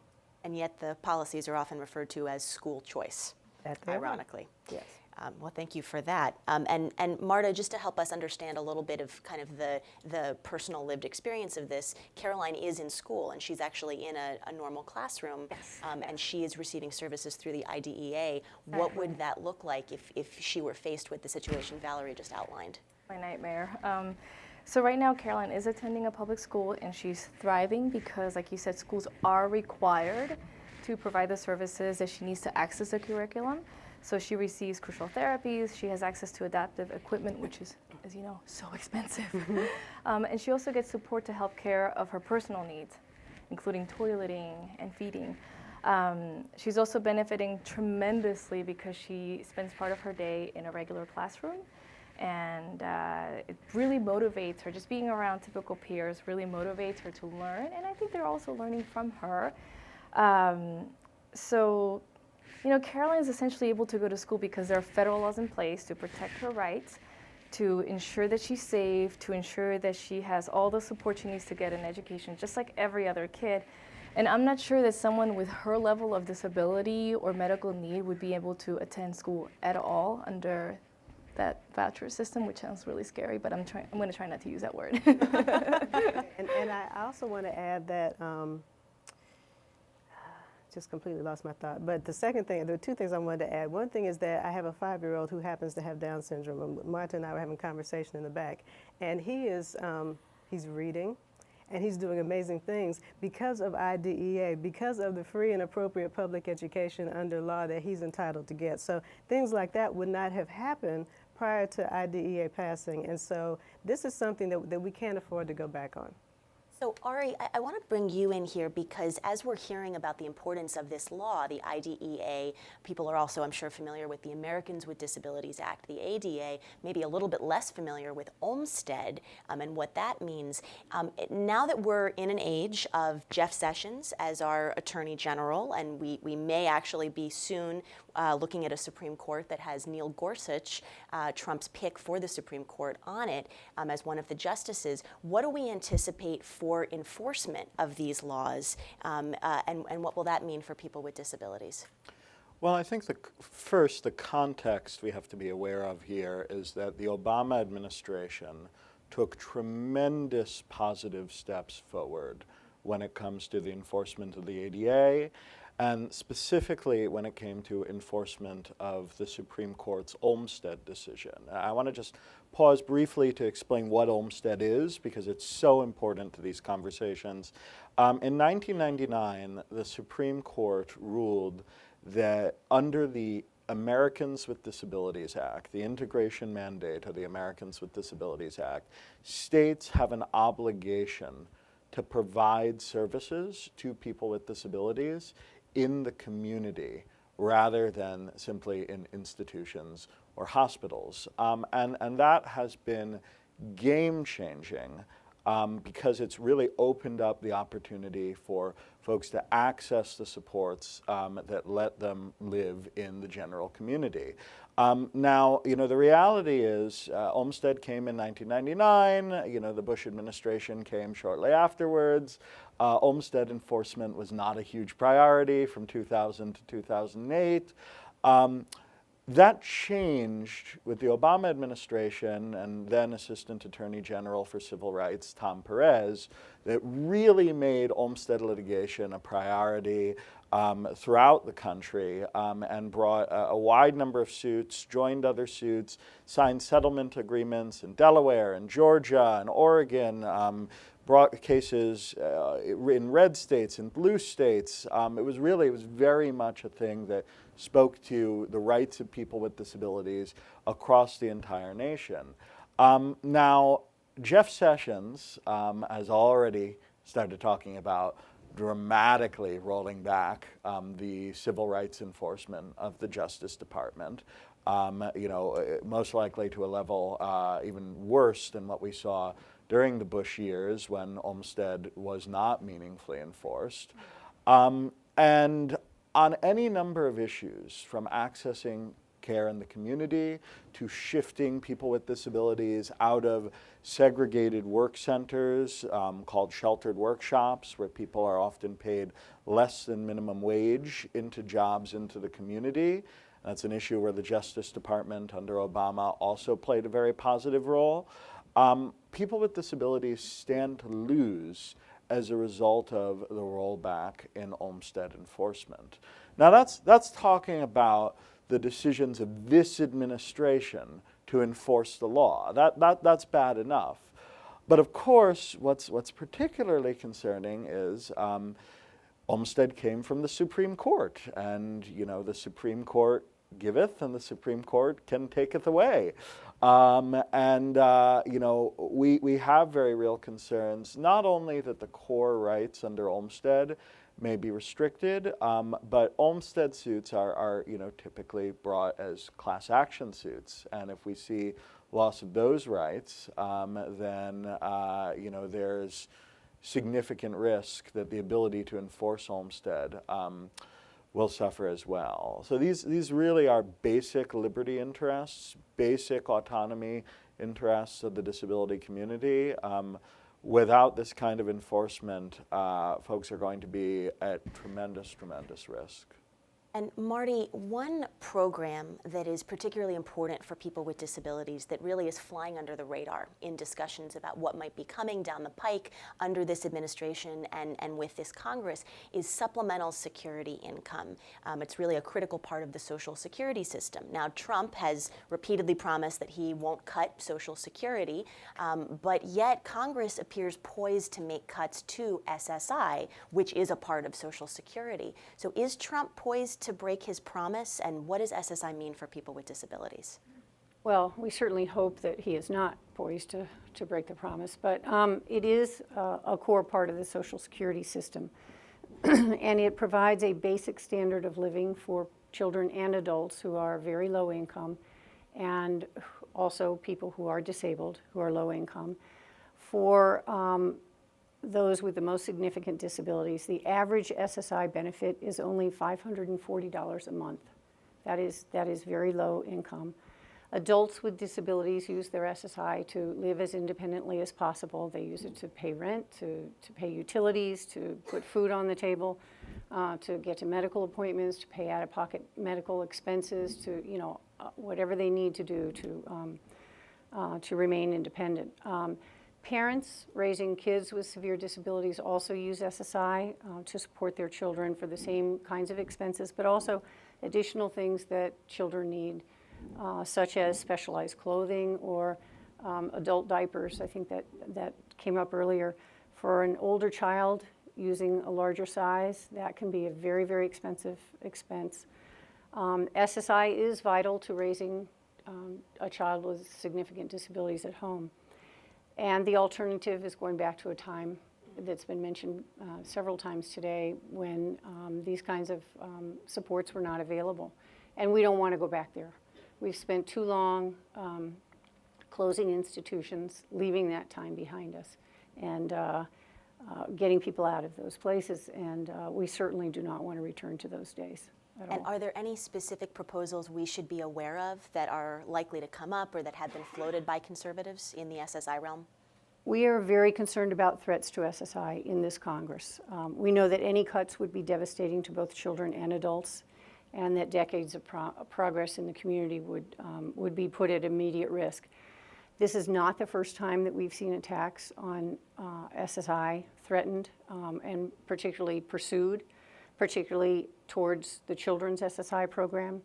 And yet the policies are often referred to as school choice, ironically. Yes. Well, thank you for that. And Marta, just to help us understand a little bit of kind of the personal lived experience of this, Caroline is in school and she's actually in a normal classroom. Yes. And she is receiving services through the IDEA. What would that look like if she were faced with the situation Valerie just outlined? My nightmare. So right now, Caroline is attending a public school and she's thriving because, like you said, schools are required to provide the services that she needs to access the curriculum. So she receives crucial therapies, she has access to adaptive equipment, which is, as you know, so expensive. And she also gets support to help care of her personal needs, including toileting and feeding. She's also benefiting tremendously because she spends part of her day in a regular classroom. And it really motivates her. Just being around typical peers really motivates her to learn, and I think they're also learning from her. So, you know, Caroline is essentially able to go to school because there are federal laws in place to protect her rights, to ensure that she's safe, to ensure that she has all the support she needs to get an education, just like every other kid. And I'm not sure that someone with her level of disability or medical need would be able to attend school at all under that voucher system, which sounds really scary, but I'm going to try not to use that word. and I also want to add that, just completely lost my thought, but the second thing, there are two things I wanted to add. One thing is that I have a 5-year-old who happens to have Down syndrome, and Marta and I were having a conversation in the back, and he's reading, and he's doing amazing things because of IDEA, because of the free and appropriate public education under law that he's entitled to get. So things like that would not have happened prior to IDEA passing, and so this is something that we can't afford to go back on. So Ari, I want to bring you in here because as we're hearing about the importance of this law, the IDEA, people are also, I'm sure, familiar with the Americans with Disabilities Act, the ADA, maybe a little bit less familiar with Olmstead and what that means. Now that we're in an age of Jeff Sessions as our Attorney General, and we may actually be soon looking at a Supreme Court that has Neil Gorsuch, Trump's pick for the Supreme Court, on it as one of the justices, what do we anticipate for enforcement of these laws, and what will that mean for people with disabilities? Well, I think first, the context we have to be aware of here is that the Obama administration took tremendous positive steps forward when it comes to the enforcement of the ADA, and specifically when it came to enforcement of the Supreme Court's Olmstead decision. I want to just pause briefly to explain what Olmstead is, because it's so important to these conversations. In 1999, the Supreme Court ruled that under the Americans with Disabilities Act, the integration mandate of the Americans with Disabilities Act, states have an obligation to provide services to people with disabilities in the community rather than simply in institutions or hospitals. And that has been game-changing because it's really opened up the opportunity for folks to access the supports that let them live in the general community. Now, the reality is Olmstead came in 1999, the Bush administration came shortly afterwards. Olmstead enforcement was not a huge priority from 2000 to 2008. That changed with the Obama administration and then Assistant Attorney General for Civil Rights, Tom Perez, that really made Olmstead litigation a priority throughout the country and brought a wide number of suits, joined other suits, signed settlement agreements in Delaware and Georgia and Oregon, brought cases in red states and blue states. It was very much a thing that spoke to the rights of people with disabilities across the entire nation. Now, Jeff Sessions has already started talking about dramatically rolling back the civil rights enforcement of the Justice Department, most likely to a level even worse than what we saw during the Bush years when Olmstead was not meaningfully enforced. And on any number of issues, from accessing care in the community to shifting people with disabilities out of segregated work centers called sheltered workshops, where people are often paid less than minimum wage, into jobs into the community. That's an issue where the Justice Department under Obama also played a very positive role. People with disabilities stand to lose as a result of the rollback in Olmstead enforcement. Now that's talking about the decisions of this administration to enforce the law. That's bad enough. But of course, what's particularly concerning is Olmstead came from the Supreme Court, and the Supreme Court giveth and the Supreme Court can taketh away. We have very real concerns, not only that the core rights under Olmstead may be restricted, but Olmstead suits are typically brought as class action suits. And if we see loss of those rights, then there's significant risk that the ability to enforce Olmstead will suffer as well. So these really are basic liberty interests, basic autonomy interests of the disability community. Without this kind of enforcement, folks are going to be at tremendous risk. And Marty, one program that is particularly important for people with disabilities that really is flying under the radar in discussions about what might be coming down the pike under this administration and with this Congress is Supplemental Security Income. It's really a critical part of the Social Security system. Now, Trump has repeatedly promised that he won't cut Social Security, but yet Congress appears poised to make cuts to SSI, which is a part of Social Security. So is Trump poised to break his promise, and what does SSI mean for people with disabilities? Well, we certainly hope that he is not poised to break the promise, but it is a core part of the Social Security system. And it provides a basic standard of living for children and adults who are very low income, and also people who are disabled, who are low income. For those with the most significant disabilities, the average SSI benefit is only $540 a month. That is very low income. Adults with disabilities use their SSI to live as independently as possible. They use it to pay rent, to pay utilities, to put food on the table, to get to medical appointments, to pay out-of-pocket medical expenses, to whatever they need to do to remain independent. Parents raising kids with severe disabilities also use SSI to support their children for the same kinds of expenses, but also additional things that children need, such as specialized clothing or adult diapers. I think that came up earlier. For an older child using a larger size, that can be a very, very expensive expense. SSI is vital to raising a child with significant disabilities at home. And the alternative is going back to a time that's been mentioned several times today when these kinds of supports were not available. And we don't want to go back there. We've spent too long closing institutions, leaving that time behind us, and getting people out of those places. And we certainly do not want to return to those days at all. And are there any specific proposals we should be aware of that are likely to come up or that have been floated by conservatives in the SSI realm? We are very concerned about threats to SSI in this Congress. We know that any cuts would be devastating to both children and adults, and that decades of progress in the community would be put at immediate risk. This is not the first time that we've seen attacks on SSI threatened and particularly pursued, particularly towards the children's SSI program.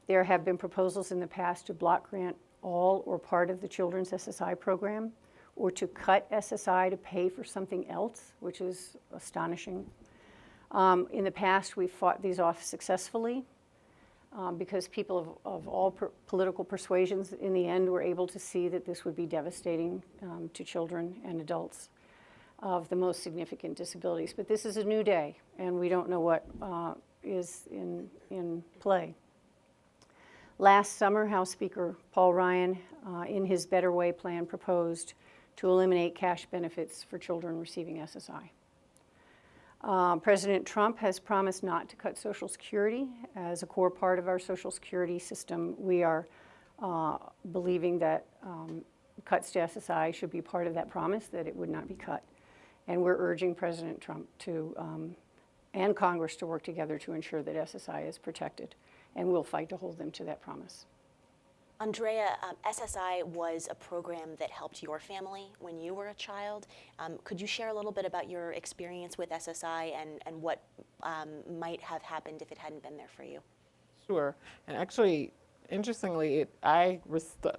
There have been proposals in the past to block grant all or part of the children's SSI program, or to cut SSI to pay for something else, which is astonishing. In the past, we've fought these off successfully because people of all political persuasions in the end were able to see that this would be devastating to children and adults of the most significant disabilities. But this is a new day, and we don't know what is in play. Last summer, House Speaker Paul Ryan, in his Better Way plan, proposed to eliminate cash benefits for children receiving SSI. President Trump has promised not to cut Social Security as a core part of our Social Security system. We are believing that cuts to SSI should be part of that promise, that it would not be cut. And we're urging President Trump and Congress to work together to ensure that SSI is protected. And we'll fight to hold them to that promise. Andrea, SSI was a program that helped your family when you were a child. Could you share a little bit about your experience with SSI and what might have happened if it hadn't been there for you? Sure. And actually, interestingly, I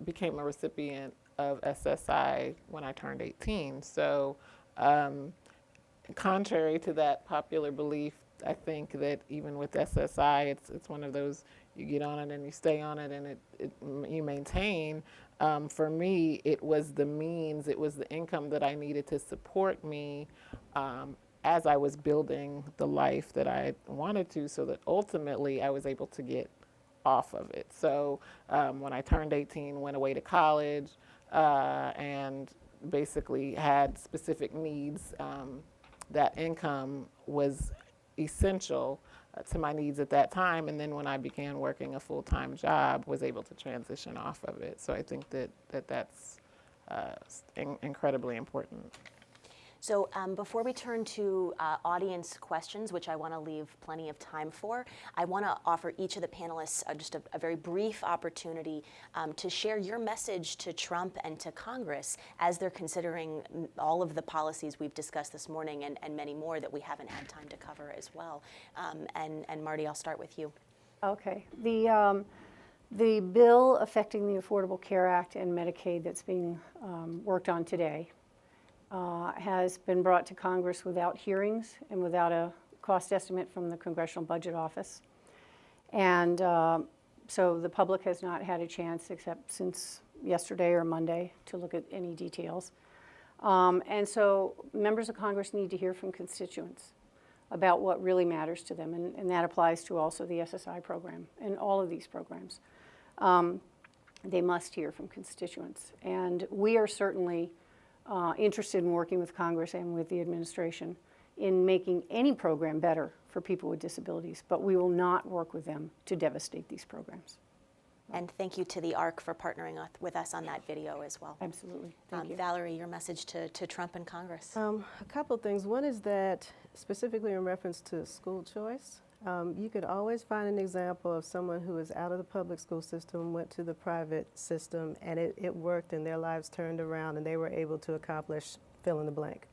became a recipient of SSI when I turned 18. So contrary to that popular belief, I think that even with SSI, it's one of those, you get on it and you stay on it and you maintain. For me, it was the means, it was the income that I needed to support me as I was building the life that I wanted to, so that ultimately I was able to get off of it. So when I turned 18, went away to college and basically had specific needs, that income was essential to my needs at that time, and then when I began working a full-time job, was able to transition off of it. So I think that's incredibly important. So before we turn to audience questions, which I want to leave plenty of time for, I want to offer each of the panelists just a very brief opportunity to share your message to Trump and to Congress as they're considering all of the policies we've discussed this morning and many more that we haven't had time to cover as well. And Marty, I'll start with you. Okay. The bill affecting the Affordable Care Act and Medicaid that's being worked on today has been brought to Congress without hearings and without a cost estimate from the Congressional Budget Office. And So the public has not had a chance, except since yesterday or Monday, to look at any details. And so members of Congress need to hear from constituents about what really matters to them, and that applies to also the SSI program and all of these programs. They must hear from constituents. And we are certainly interested in working with Congress and with the administration in making any program better for people with disabilities, but we will not work with them to devastate these programs. And thank you to the ARC for partnering with us on that video as well. Absolutely. Thank you. Valerie, your message to Trump and Congress. A couple things. One is that, specifically in reference to school choice, you could always find an example of someone who is out of the public school system, went to the private system, and it worked and their lives turned around and they were able to accomplish fill in the blank.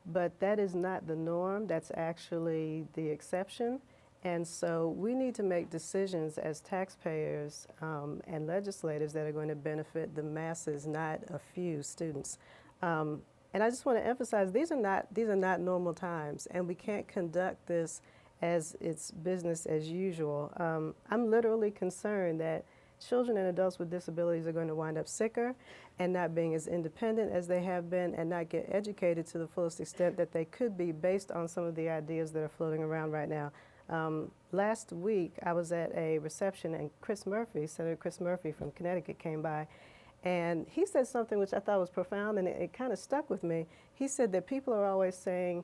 But that is not the norm. That's actually the exception. And so we need to make decisions as taxpayers and legislators that are going to benefit the masses, not a few students. And I just want to emphasize, these are not normal times, and we can't conduct this as it's business as usual. I'm literally concerned that children and adults with disabilities are going to wind up sicker and not being as independent as they have been and not get educated to the fullest extent that they could be based on some of the ideas that are floating around right now. Last week, I was at a reception and Senator Chris Murphy from Connecticut came by, and he said something which I thought was profound, and it kind of stuck with me. He said that people are always saying,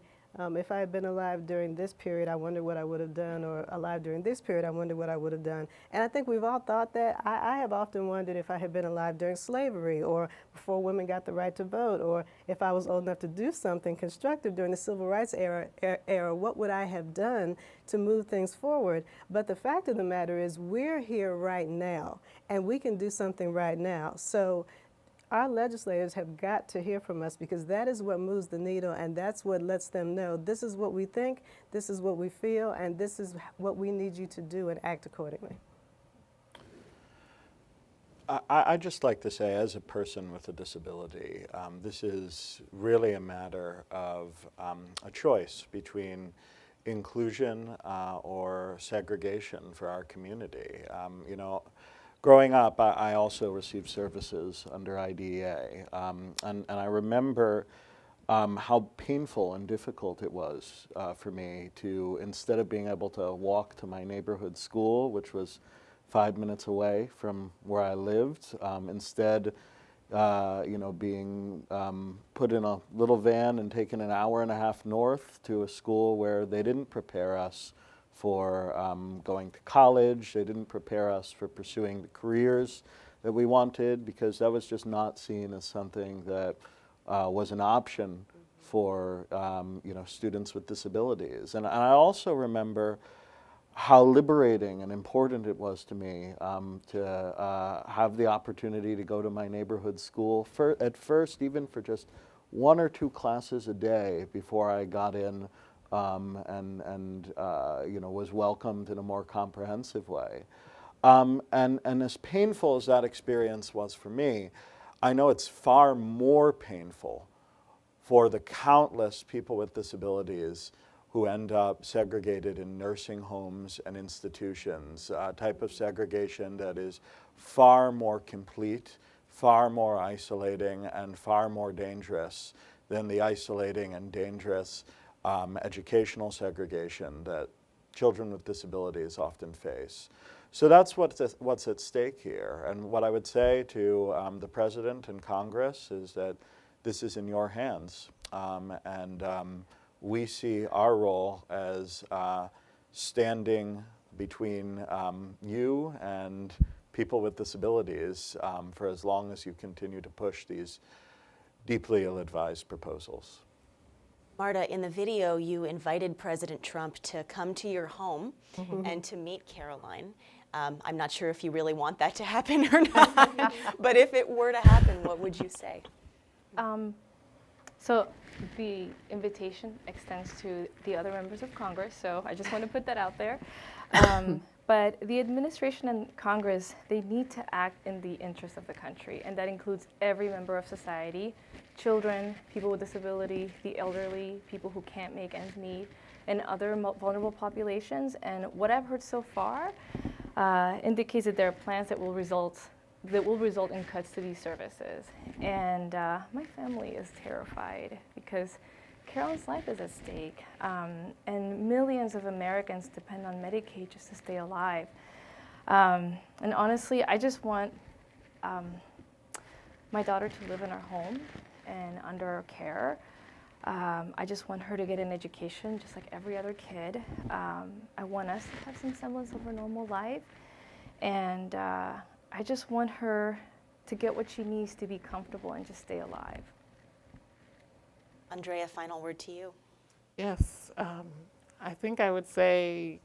if I had been alive during this period, I wonder what I would have done, or alive during this period, I wonder what I would have done. And I think we've all thought that. I have often wondered if I had been alive during slavery, or before women got the right to vote, or if I was old enough to do something constructive during the civil rights era, what would I have done to move things forward? But the fact of the matter is we're here right now, and we can do something right now. So our legislators have got to hear from us, because that is what moves the needle, and that's what lets them know this is what we think, this is what we feel, and this is what we need you to do, and act accordingly. I'd just like to say, as a person with a disability, this is really a matter of a choice between inclusion or segregation for our community. You know, growing up, I also received services under IDEA, and I remember how painful and difficult it was for me to, instead of being able to walk to my neighborhood school, which was 5 minutes away from where I lived, instead, you know, being put in a little van and taken an hour and a half north to a school where they didn't prepare us for going to college. They didn't prepare us for pursuing the careers that we wanted, because that was just not seen as something that was an option for you know, students with disabilities. And I also remember how liberating and important it was to me to have the opportunity to go to my neighborhood school at first, even for just 1 or 2 classes a day before I got in and you know, was welcomed in a more comprehensive way. And as painful as that experience was for me, I know it's far more painful for the countless people with disabilities who end up segregated in nursing homes and institutions, a type of segregation that is far more complete, far more isolating, and far more dangerous than the isolating and dangerous educational segregation that children with disabilities often face. So that's what's at stake here. And what I would say to the President and Congress is that this is in your hands. We see our role as standing between you and people with disabilities for as long as you continue to push these deeply ill-advised proposals. Marta, in the video, you invited President Trump to come to your home and to meet Caroline. I'm not sure if you really want that to happen or not, but if it were to happen, what would you say? So the invitation extends to the other members of Congress, so I just want to put that out there. But the administration and Congress, they need to act in the interest of the country, and that includes every member of society, children, people with disability, the elderly, people who can't make ends meet, and other vulnerable populations. And what I've heard so far, indicates that there are plans that will result in cuts to these services. And my family is terrified because Carolyn's life is at stake, and millions of Americans depend on Medicaid just to stay alive. And honestly, I just want my daughter to live in our home and under our care. I just want her to get an education just like every other kid. I want us to have some semblance of a normal life. And I just want her to get what she needs to be comfortable and just stay alive. Andrea, final word to you. Yes, I think I would say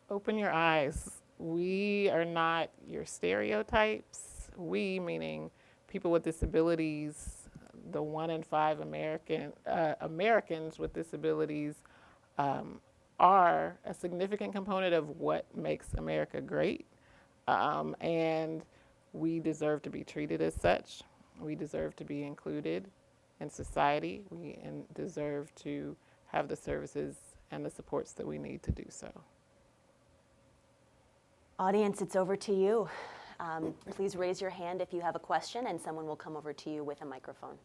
open your eyes. We are not your stereotypes. We, meaning people with disabilities, the 1 in 5 Americans with disabilities are a significant component of what makes America great. And we deserve to be treated as such. We deserve to be included in society. We deserve to have the services and the supports that we need to do so. Audience, it's over to you. Please raise your hand if you have a question, and someone will come over to you with a microphone.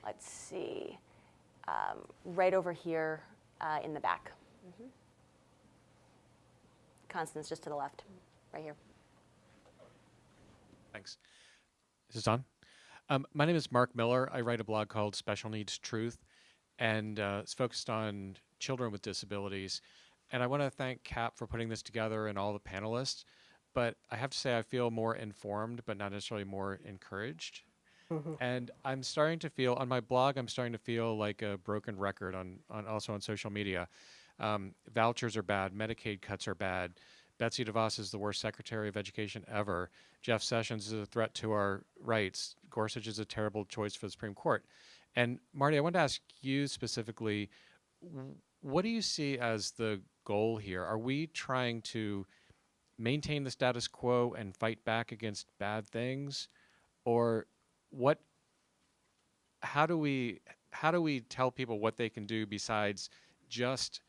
Let's see. Right over here in the back. Mm-hmm. Constance, just to the left, right here. Thanks. Is this on? My name is Mark Miller. I write a blog called Special Needs Truth, and it's focused on children with disabilities. And I want to thank CAP for putting this together and all the panelists. But I have to say I feel more informed, but not necessarily more encouraged. Mm-hmm. And I'm starting to feel, on my blog, I'm starting to feel like a broken record also on social media. Vouchers are bad. Medicaid cuts are bad. Betsy Devos is the worst Secretary of Education ever. Jeff Sessions is a threat to our rights. Gorsuch is a terrible choice for the Supreme Court. And Marty, I wanted to ask you specifically, what do you see as the goal here? Are we trying to maintain the status quo and fight back against bad things? Or how do we tell people what they can do besides just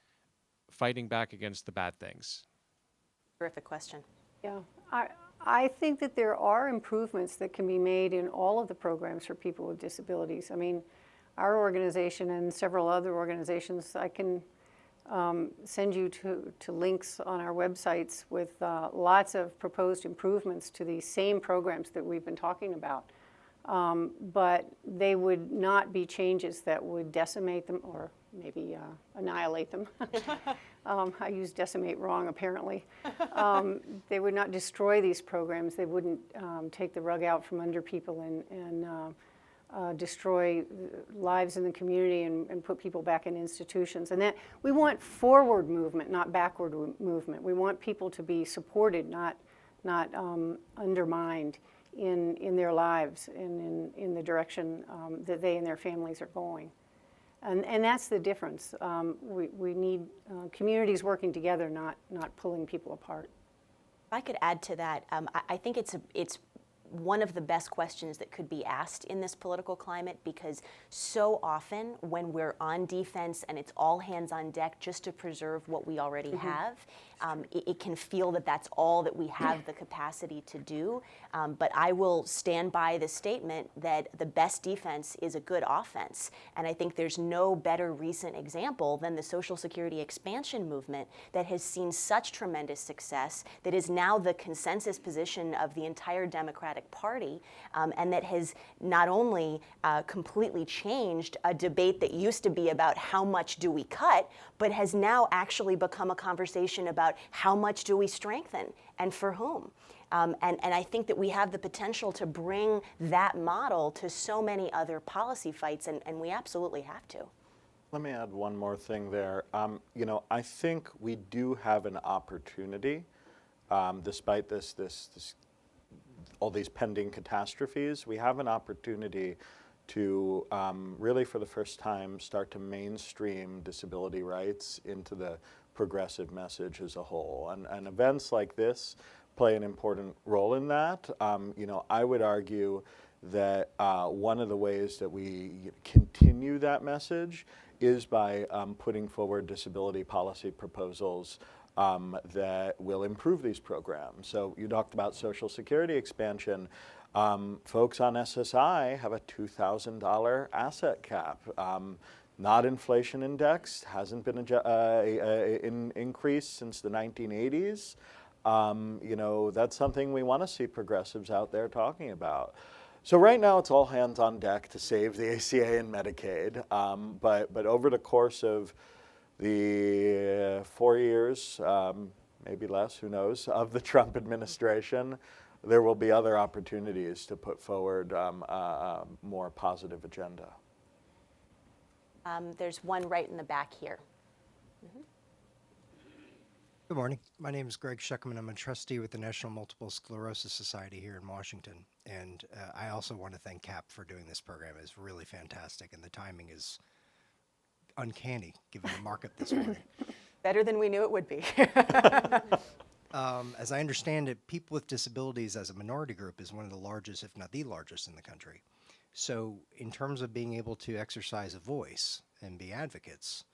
fighting back against the bad things? Terrific question. Yeah, I think that there are improvements that can be made in all of the programs for people with disabilities. I mean, our organization and several other organizations, I can send you to links on our websites with lots of proposed improvements to these same programs that we've been talking about. But they would not be changes that would decimate them or maybe annihilate them. I used decimate wrong, apparently. They would not destroy these programs. They wouldn't take the rug out from under people and destroy lives in the community and put people back in institutions. And that we want forward movement, not backward movement. We want people to be supported, not undermined in their lives and in the direction that they and their families are going. And that's the difference. We need communities working together, not pulling people apart. If I could add to that, I think it's one of the best questions that could be asked in this political climate, because so often when we're on defense and it's all hands on deck just to preserve what we already mm-hmm. have, it can feel that that's all that we have the capacity to do. But I will stand by the statement that the best defense is a good offense. And I think there's no better recent example than the Social Security expansion movement that has seen such tremendous success, that is now the consensus position of the entire Democratic Party, and that has not only completely changed a debate that used to be about how much do we cut, but has now actually become a conversation about how much do we strengthen and for whom. And I think that we have the potential to bring that model to so many other policy fights, and we absolutely have to. Let me add one more thing there. I think we do have an opportunity, despite all these pending catastrophes, we have an opportunity to really, for the first time, start to mainstream disability rights into the progressive message as a whole. And events like this play an important role in that. I would argue that one of the ways that we continue that message is by putting forward disability policy proposals that will improve these programs. So you talked about Social Security expansion. Folks on SSI have a $2,000 asset cap. Not inflation indexed, hasn't been increased since the 1980s. You know, that's something we want to see progressives out there talking about. So right now it's all hands on deck to save the ACA and Medicaid, but over the course of the 4 years, maybe less, who knows, of the Trump administration, there will be other opportunities to put forward a more positive agenda. There's one right in the back here. Good morning. My name is Greg Schuckman. I'm a trustee with the National Multiple Sclerosis Society here in Washington. And I also want to thank CAP for doing this program. It's really fantastic, and the timing is uncanny given the market this morning. Better than we knew it would be. As I understand it, people with disabilities as a minority group is one of the largest, if not the largest, in the country. So in terms of being able to exercise a voice and be advocates,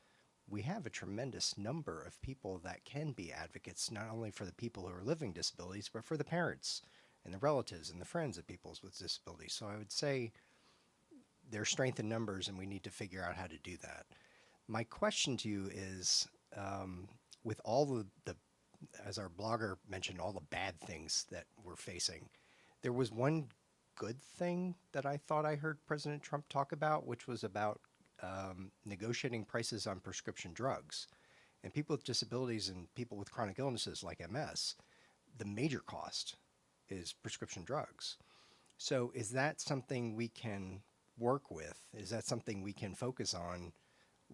we have a tremendous number of people that can be advocates, not only for the people who are living disabilities, but for the parents and the relatives and the friends of people with disabilities. So I would say there's strength in numbers, and we need to figure out how to do that. My question to you is, with all the, as our blogger mentioned, all the bad things that we're facing, there was one good thing that I thought I heard President Trump talk about, which was about negotiating prices on prescription drugs. And people with disabilities and people with chronic illnesses like MS, the major cost is prescription drugs. So is that something we can work with? Is that something we can focus on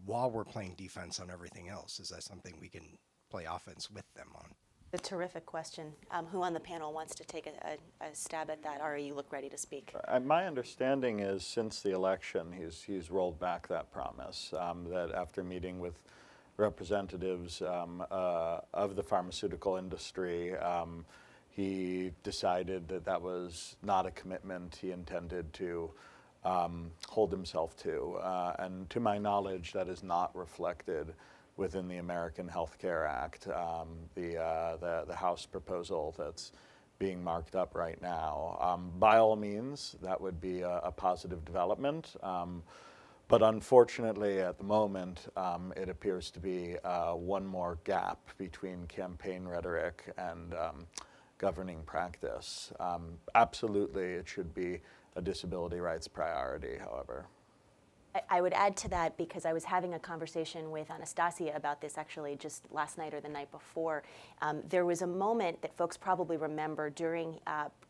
while we're playing defense on everything else? Is that something we can play offense with them on? A terrific question. Who on the panel wants to take a stab at that? Ari, you look ready to speak. My understanding is since the election, he's rolled back that promise, that after meeting with representatives of the pharmaceutical industry, he decided that that was not a commitment he intended to hold himself to. And to my knowledge, that is not reflected within the American Health Care Act, the House proposal that's being marked up right now. By all means, that would be a positive development. But unfortunately, at the moment, it appears to be one more gap between campaign rhetoric and governing practice. Absolutely, it should be a disability rights priority, however. I would add to that because I was having a conversation with Anastasia about this actually just last night or the night before. There was a moment that folks probably remember during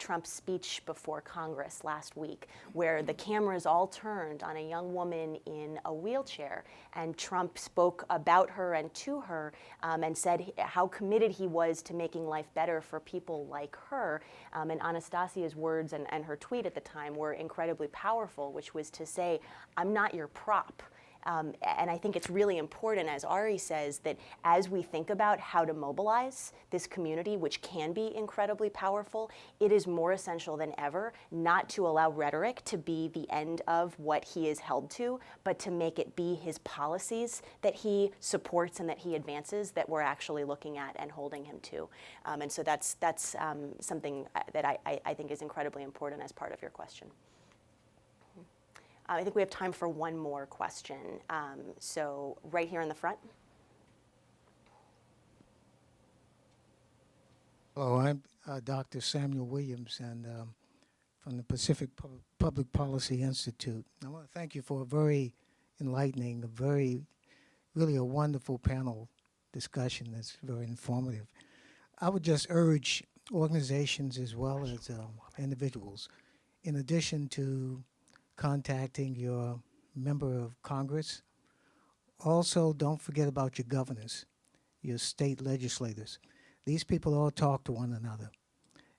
Trump's speech before Congress last week where the cameras all turned on a young woman in a wheelchair, and Trump spoke about her and to her and said how committed he was to making life better for people like her. And Anastasia's words and her tweet at the time were incredibly powerful, which was to say, I'm not your prop. And I think it's really important, as Ari says, that as we think about how to mobilize this community, which can be incredibly powerful, it is more essential than ever not to allow rhetoric to be the end of what he is held to, but to make it be his policies that he supports and that he advances that we're actually looking at and holding him to. And so that's something that I think is incredibly important as part of your question. I think we have time for one more question. So right here in the front. Hello, I'm Dr. Samuel Williams, and from the Pacific Public Policy Institute. I want to thank you for a very enlightening, really a wonderful panel discussion that's very informative. I would just urge organizations as well as individuals, in addition to contacting your member of Congress, also don't forget about your governors, your state legislators. These people all talk to one another,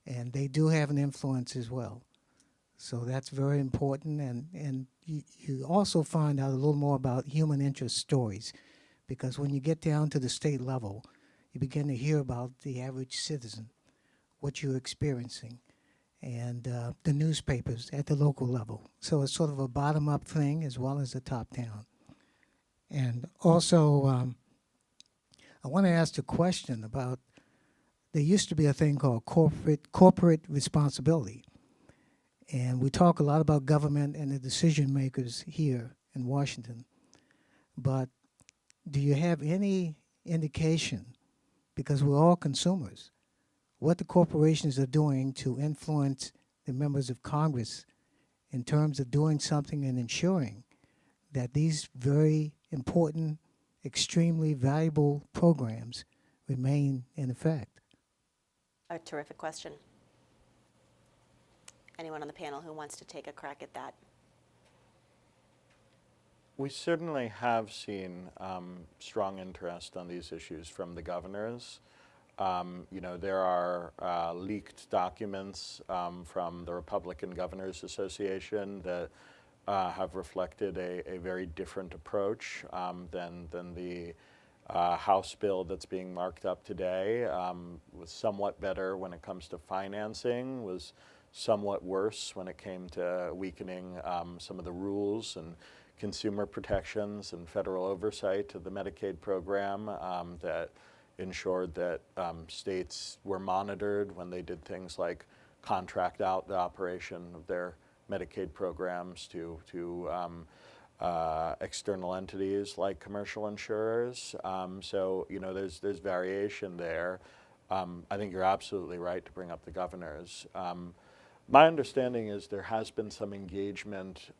and they do have an influence as well. So that's very important, and you also find out a little more about human interest stories, because when you get down to the state level, you begin to hear about the average citizen, what you're experiencing, and the newspapers at the local level. So it's sort of a bottom-up thing as well as a top-down. And also, I want to ask a question about, there used to be a thing called corporate responsibility. And we talk a lot about government and the decision makers here in Washington. But do you have any indication, because we're all consumers, what the corporations are doing to influence the members of Congress in terms of doing something and ensuring that these very important, extremely valuable programs remain in effect? A terrific question. Anyone on the panel who wants to take a crack at that? We certainly have seen strong interest on these issues from the governors. There are leaked documents from the Republican Governors Association that have reflected a very different approach than the House bill that's being marked up today. Was somewhat better when it comes to financing, was somewhat worse when it came to weakening some of the rules and consumer protections and federal oversight of the Medicaid program that ensured that states were monitored when they did things like contract out the operation of their Medicaid programs to external entities like commercial insurers. So there's variation there. I think you're absolutely right to bring up the governors. My understanding is there has been some engagement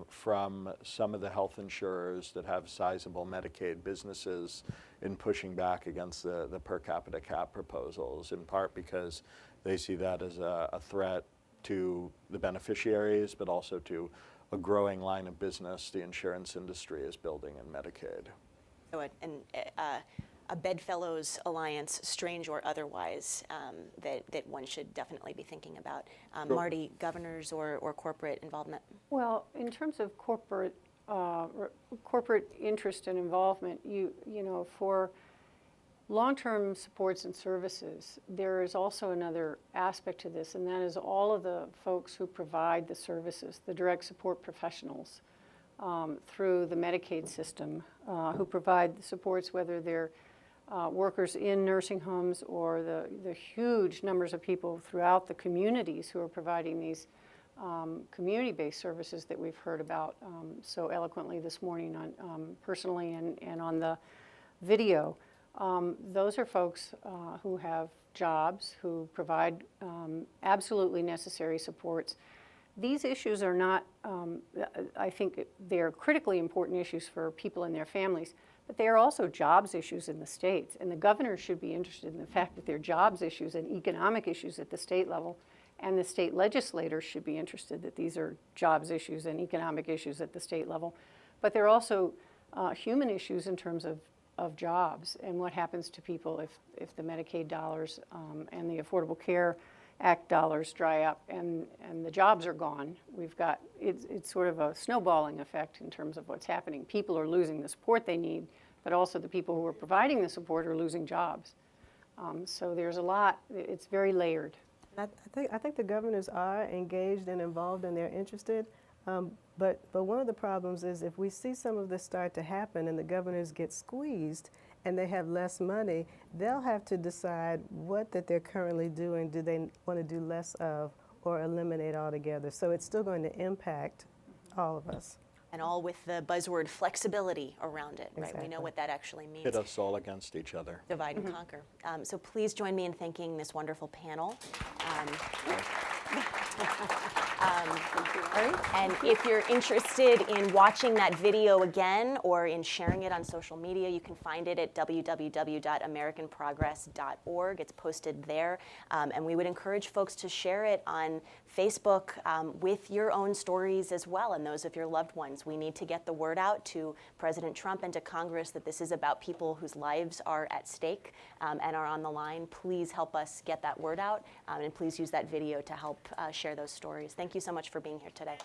from some of the health insurers that have sizable Medicaid businesses in pushing back against the per capita cap proposals, in part because they see that as a threat to the beneficiaries, but also to a growing line of business the insurance industry is building in Medicaid. So a Bedfellows alliance, strange or otherwise, that one should definitely be thinking about. Marty, governors or corporate involvement? Well, in terms of corporate interest and involvement, for long-term supports and services, there is also another aspect to this, and that is all of the folks who provide the services, the direct support professionals through the Medicaid system, who provide the supports, whether they're workers in nursing homes or the huge numbers of people throughout the communities who are providing these community-based services that we've heard about so eloquently this morning personally and on the video. Those are folks who have jobs, who provide absolutely necessary supports. These issues are not, I think they're critically important issues for people and their families, but they are also jobs issues in the states. And the governors should be interested in the fact that they're jobs issues and economic issues at the state level. And the state legislators should be interested that these are jobs issues and economic issues at the state level. But they're also human issues in terms of jobs and what happens to people if the Medicaid dollars and the Affordable Care Act dollars dry up and the jobs are gone. It's sort of a snowballing effect in terms of what's happening. People are losing the support they need, but also the people who are providing the support are losing jobs. So there's a lot, it's very layered. I think the governors are engaged and involved and they're interested. But one of the problems is if we see some of this start to happen and the governors get squeezed and they have less money, they'll have to decide what that they're currently doing, do they want to do less of or eliminate altogether. So it's still going to impact all of us. And all with the buzzword flexibility around it, right? We know what that actually means. Pit us all against each other. Divide and conquer. So please join me in thanking this wonderful panel. And if you're interested in watching that video again or in sharing it on social media, you can find it at www.americanprogress.org. It's posted there. And we would encourage folks to share it on Facebook with your own stories as well and those of your loved ones. We need to get the word out to President Trump and to Congress that this is about people whose lives are at stake and are on the line. Please help us get that word out and please use that video to help share those stories. Thank you so much for being here today.